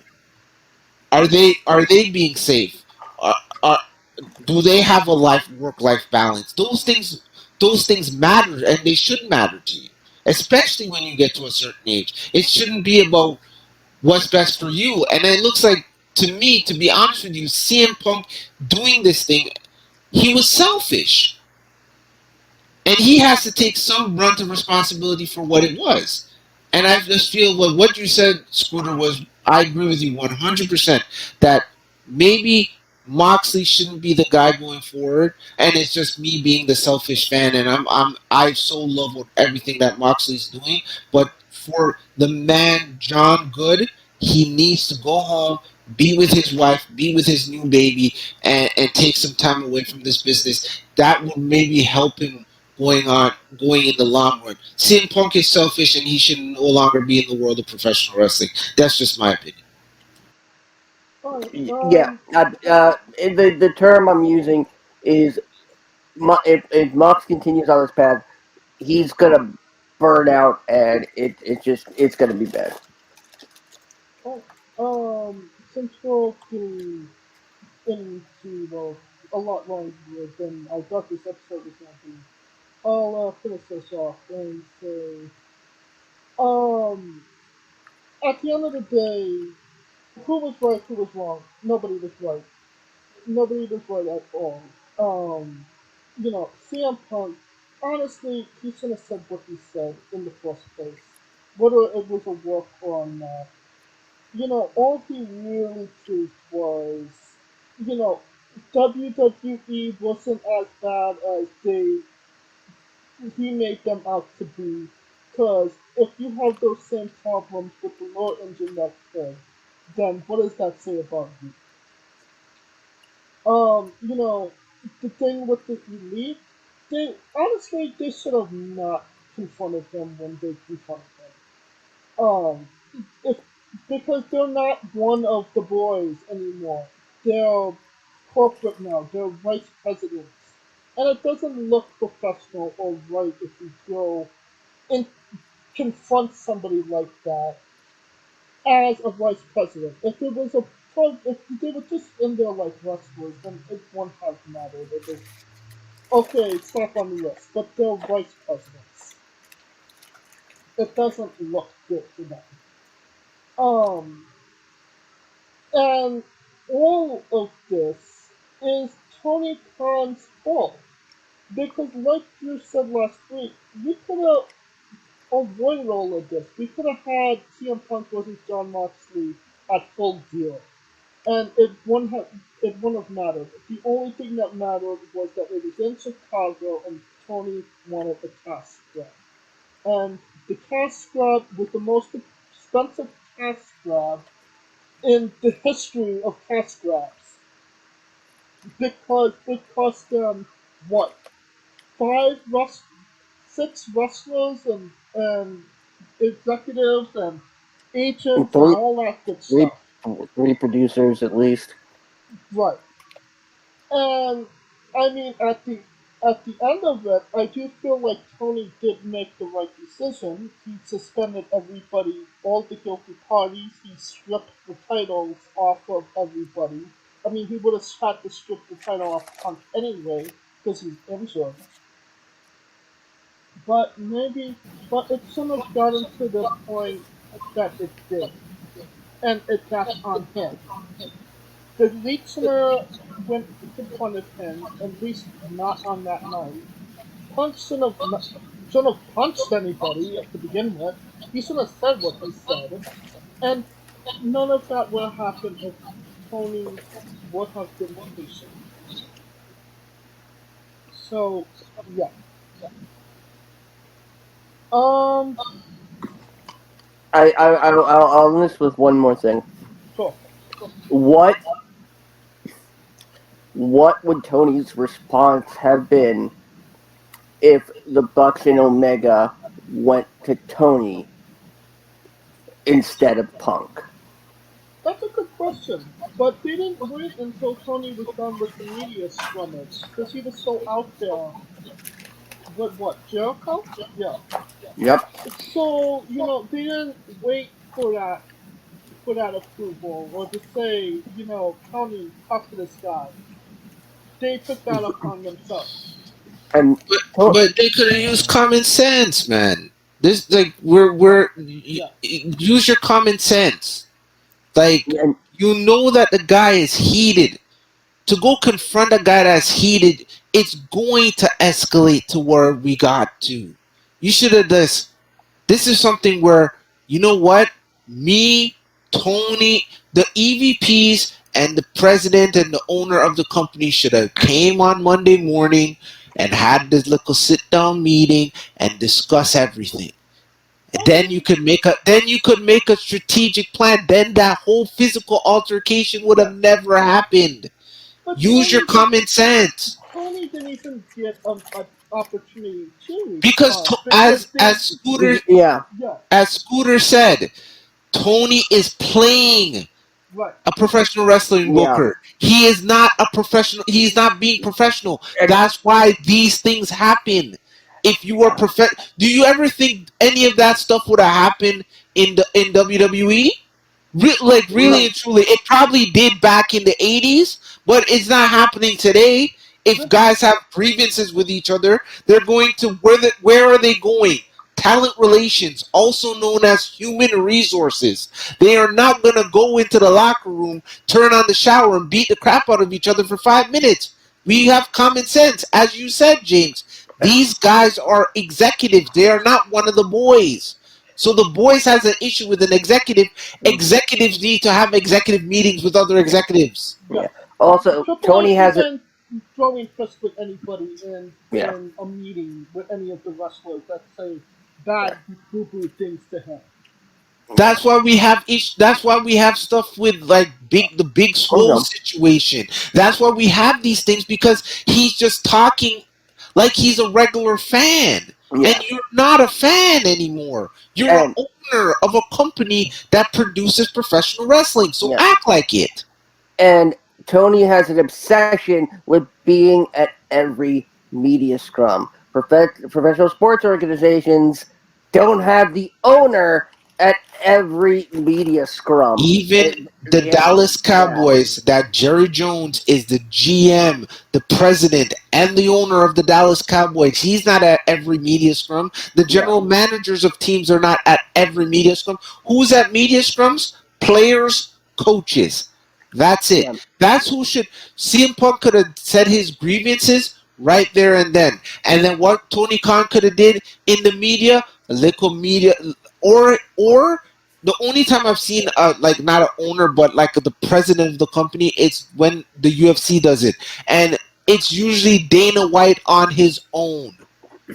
are they being safe? Are, do they have a work life balance? Those things matter and they should matter to you, especially when you get to a certain age. It shouldn't be about what's best for you. And it looks like to me, to be honest with you, CM Punk doing this thing, he was selfish. And he has to take some brunt of responsibility for what it was. And I just feel what you said, Scooter, was I agree with you 100% that maybe Moxley shouldn't be the guy going forward, and it's just me being the selfish fan, and I so love everything that Moxley's doing, but for the man John Good, he needs to go home, be with his wife, be with his new baby, and take some time away from this business. That would maybe help him going in the long run. CM Punk is selfish and he should no longer be in the world of professional wrestling. That's just my opinion. All right. Yeah, the term I'm using is if Mox continues on this path, he's gonna burn out, and it's gonna be bad. Oh, since we're getting into a lot longer than I thought this episode was going to be, I'll finish this off and say, um, at the end of the day, who was right, who was wrong? Nobody was right. Nobody was right at all. CM Punk, honestly, he shouldn't have said what he said in the first place. Whether it was a work or not. All he really proved was, you know, WWE wasn't as bad as he made them out to be. Because if you have those same problems with the lower engine that could, then what does that say about you? You know, the thing with the elite, they honestly they should have not confronted him when they confronted him. If because they're not one of the boys anymore. They're corporate now. They're vice presidents, and it doesn't look professional or right if you go and confront somebody like that as a vice president. If it was a if they were just in there like wrestlers, then it wouldn't have mattered. It was okay, it's not on the list, but they're vice presidents. It doesn't look good for them. Um, and all of this is Tony Khan's fault. Because, like you said last week, we could have avoided all of this. We could have had CM Punk versus John Moxley at Full Gear. And it wouldn't have mattered. The only thing that mattered was that it was in Chicago and Tony wanted a cash grab. And the cash grab was the most expensive cash grab in the history of cash grabs because it cost them what five six wrestlers and executives and And agents and all that good three, stuff. three producers at least. Right. And I mean, at the end of it, I do feel like Tony did make the right decision. He suspended everybody, all the guilty parties. He stripped the titles off of everybody. I mean, he would have had to strip the title off Punk anyway because he's injured. But it shouldn't have gotten to the point that it did, and that's on him. The lead shouldn't went confronted him, at least not on that night. Punk shouldn't have punched anybody to begin with. He shouldn't have said what he said, and none of that would have happened if Tony would have been patient. So yeah. Um. I'll end this with one more thing. Sure. what what would Tony's response have been if the Bucks and Omega went to Tony instead of Punk? That's a good question. But they didn't wait until Tony was done with the media scrummage because he was so out there with what, Jericho? Yeah. Yep. So, they didn't wait for that approval or to say, Tony, talk to this guy. They took that upon themselves. And But to- but they could have used common sense, man. This like Yeah. use your common sense. Like and you know that the guy is heated. To go confront a guy that's heated, it's going to escalate to where we got to. You should have this. This is something where you know what? Me, Tony, the EVPs, and the president and the owner of the company should have came on Monday morning and had this little sit down meeting and discuss everything. Then Tony, you could make a strategic plan. Then that whole physical altercation would have yeah. never happened. But Use your common sense. Tony didn't even get an opportunity to Because respond because they, yeah, yeah, As Scooter said, Tony is playing right. a professional wrestling yeah, booker. He is not a professional. He's not being professional. and That's why these things happen. If you were do you ever think any of that stuff would have happened in WWE? Like really no, and truly, it probably did back in the '80s, but it's not happening today. If This, guys have grievances with each other, they're going to where are they going? Talent relations, also known as human resources. They are not going to go into the locker room, turn on the shower, and beat the crap out of each other for 5 minutes. We have common sense, as you said, James. These guys are executives. They are not one of the boys. So the boys has an issue with an executive. Executives need to have executive meetings with other executives. yeah. yeah. Also, Triple Tony H has it. isn't throwing fists with anybody in Yeah, a meeting with any of the wrestlers that say bad boo boo things to him. That's why we have That's why we have stuff with like the big oh swole no, situation. That's why we have these things because he's just talking like he's a regular fan, and yeah, you're not a fan anymore. You're and an owner of a company that produces professional wrestling. So yeah, act like it. and Tony has an obsession with being at every media scrum. Professional sports organizations don't have the owner at every media scrum. Even the Yeah, Dallas yeah, Cowboys, that Jerry Jones is the GM, the president, and the owner of the Dallas Cowboys. He's not at every media scrum. The yeah, general managers of teams are not at every media scrum. Who's at media scrums? Players, coaches. That's it. yeah, That's who should. CM Punk could have said his grievances right there and then. And then what Tony Khan could have did in the media, a little media, or the only time I've seen like not an owner but like the president of the company, it's when the UFC does it, and it's usually Dana White on his own.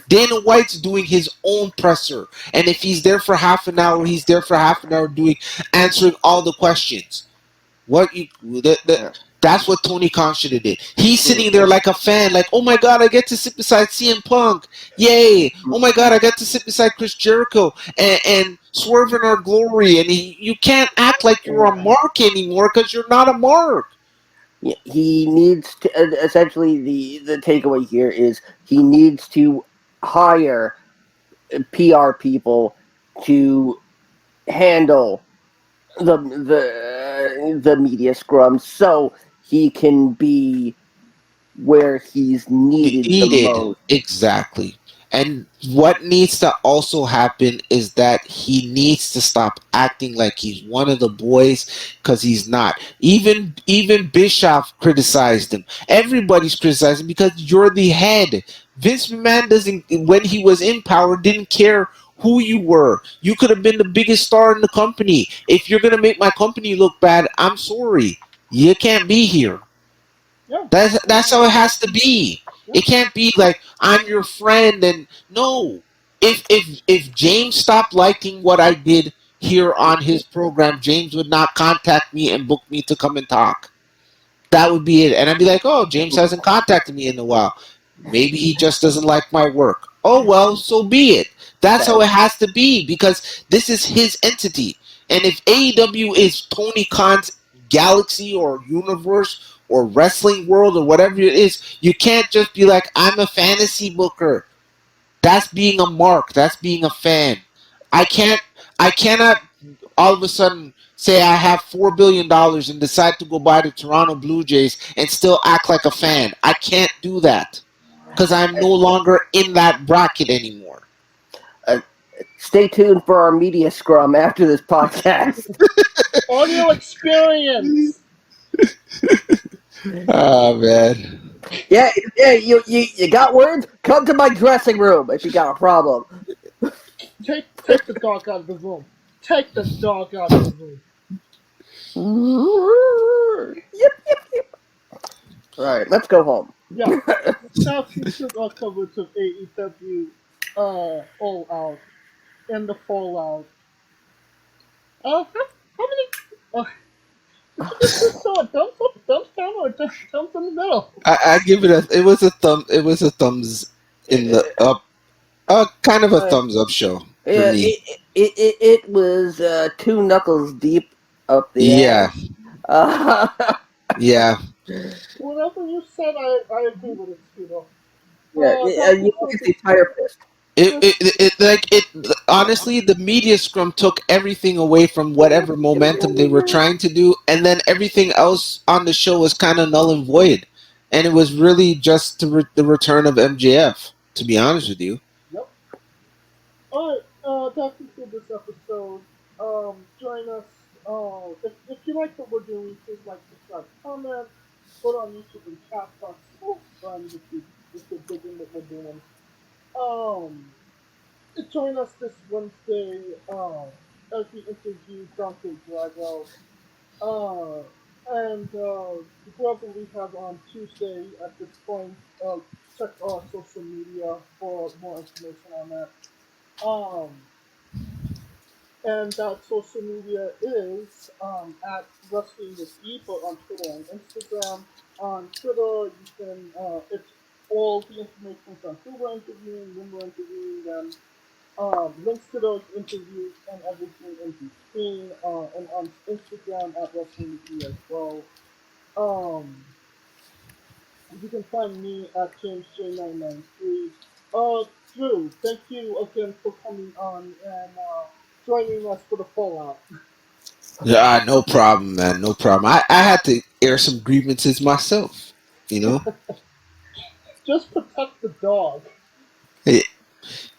Dana White's doing his own presser, and if he's there for half an hour, he's there for half an hour doing answering all the questions. What you yeah. that's what Tony Khan should have did. He's Mm, sitting there like a fan, like, oh my god, I get to sit beside CM Punk, yay! mm, Oh my god, I get to sit beside Chris Jericho and Swerve in Our Glory, and you can't act like you're a yeah. mark anymore because you're not a mark. Yeah, he needs to essentially the takeaway here is he needs to hire PR people to handle the media scrum so he can be where he's needed the Needed. most. Exactly. And what needs to also happen is that he needs to stop acting like he's one of the boys because he's not. Even Bischoff criticized him. Everybody's criticizing because you're the head. Vince McMahon doesn't when he was in power didn't care who you were. You could have been the biggest star in the company. If you're gonna make my company look bad, I'm sorry. You can't be here. Yeah, That's how it has to be. yeah, It can't be like I'm your friend and no. If James stopped liking what I did here on his program, James would not contact me and book me to come and talk. That would be it. And I'd be like, oh, James hasn't contacted me in a while. Maybe he just doesn't like my work. Oh, well, so be it. That's how it has to be because this is his entity. And if AEW is Tony Khan's galaxy or universe or wrestling world or whatever it is, you can't just be like, I'm a fantasy booker. That's being a mark. That's being a fan. I can't. I cannot all of a sudden say I have $4 billion and decide to go buy the Toronto Blue Jays and still act like a fan. I can't do that because I'm no longer in that bracket anymore. Stay tuned for our media scrum after this podcast. Audio experience. Oh man. Yeah, you got words? Come to my dressing room if you got a problem. Take the dog out of the room. Take the dog out of the room. Yep. All right, let's go home. Yeah. Now featured our coverage of AEW All Out and the Fallout. How many? Did you give this show a thumbs up, thumbs down, or thumbs in the middle? I give it a. It was a thumb. It was a thumbs in the up. Kind of a thumbs up show for Yeah, me. it was 2 knuckles deep up the Yeah. ass. Yeah. Whatever you said, I agree with it, Studio. Yeah, That you concludes can see tire fist. Honestly, the media scrum took everything away from whatever momentum they were trying to do, and then everything else on the show was kind of null and void, and it was really just the return of MJF. To be honest with you, Yep. Alright, that concludes this episode. Join us. If you like what we're doing, please like, subscribe, comment, put on YouTube and chat box. Oh, fun if you're digging what we're doing. Um, Join us this Wednesday, as we interview Dante Drago. Uh, and whoever we have on Tuesday at this point, check our social media for more information on that. Um, and that social media is at Wrestling with E, but on Twitter and Instagram. On Twitter, you can it's all the information on who we're interviewing, when we're interviewing them, links to those interviews and everything in between, and on Instagram at Wrestling with E as well. Um, you can find me at JamesJ993. Drew, thank you again for coming on and joining us for the Fallout. yeah, no problem, man, no problem. I had to air some grievances myself, you know. Just protect the dog. Hey,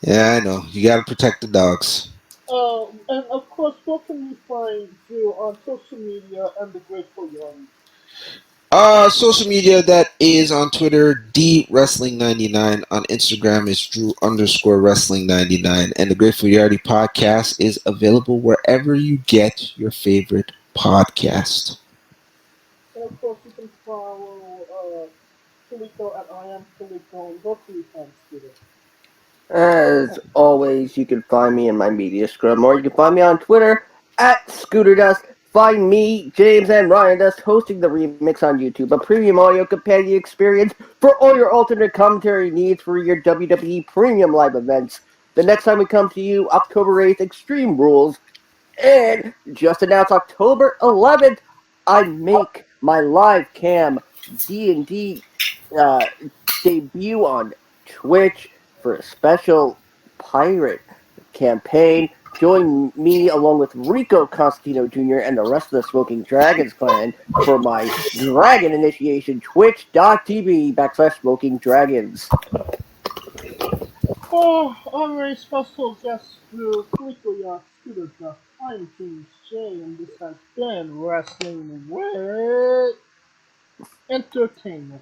yeah, I know. You got to protect the dogs. And of course, where can we find Drew on social media and the Grateful Yardy? Social media that is on Twitter, D Wrestling 99. On Instagram is Drew underscore Wrestling 99. And the Grateful Yardy podcast is available wherever you get your favorite podcast. And of course, you can follow Kaliko at I am Kaliko and go to your Twitter. As always, you can find me in my media scrum, or you can find me on Twitter at Scooter Dust. Find me, James, and Ryan Dust hosting the remix on YouTube, a premium audio companion experience for all your alternate commentary needs for your WWE premium live events. The next time we come to you, October 8th, Extreme Rules, and just announced October 11th, I make my live cam D&D uh, debut on Twitch for a special pirate campaign. Join me along with Rico Constantino Jr. and the rest of the Smoking Dragons clan for my Dragon Initiation, twitch.tv/Smoking Dragons. Oh, honorary special guest Drew Kaliko Yacht Scooter Duck. I'm James J, and this has been Wrestling with Entertainment.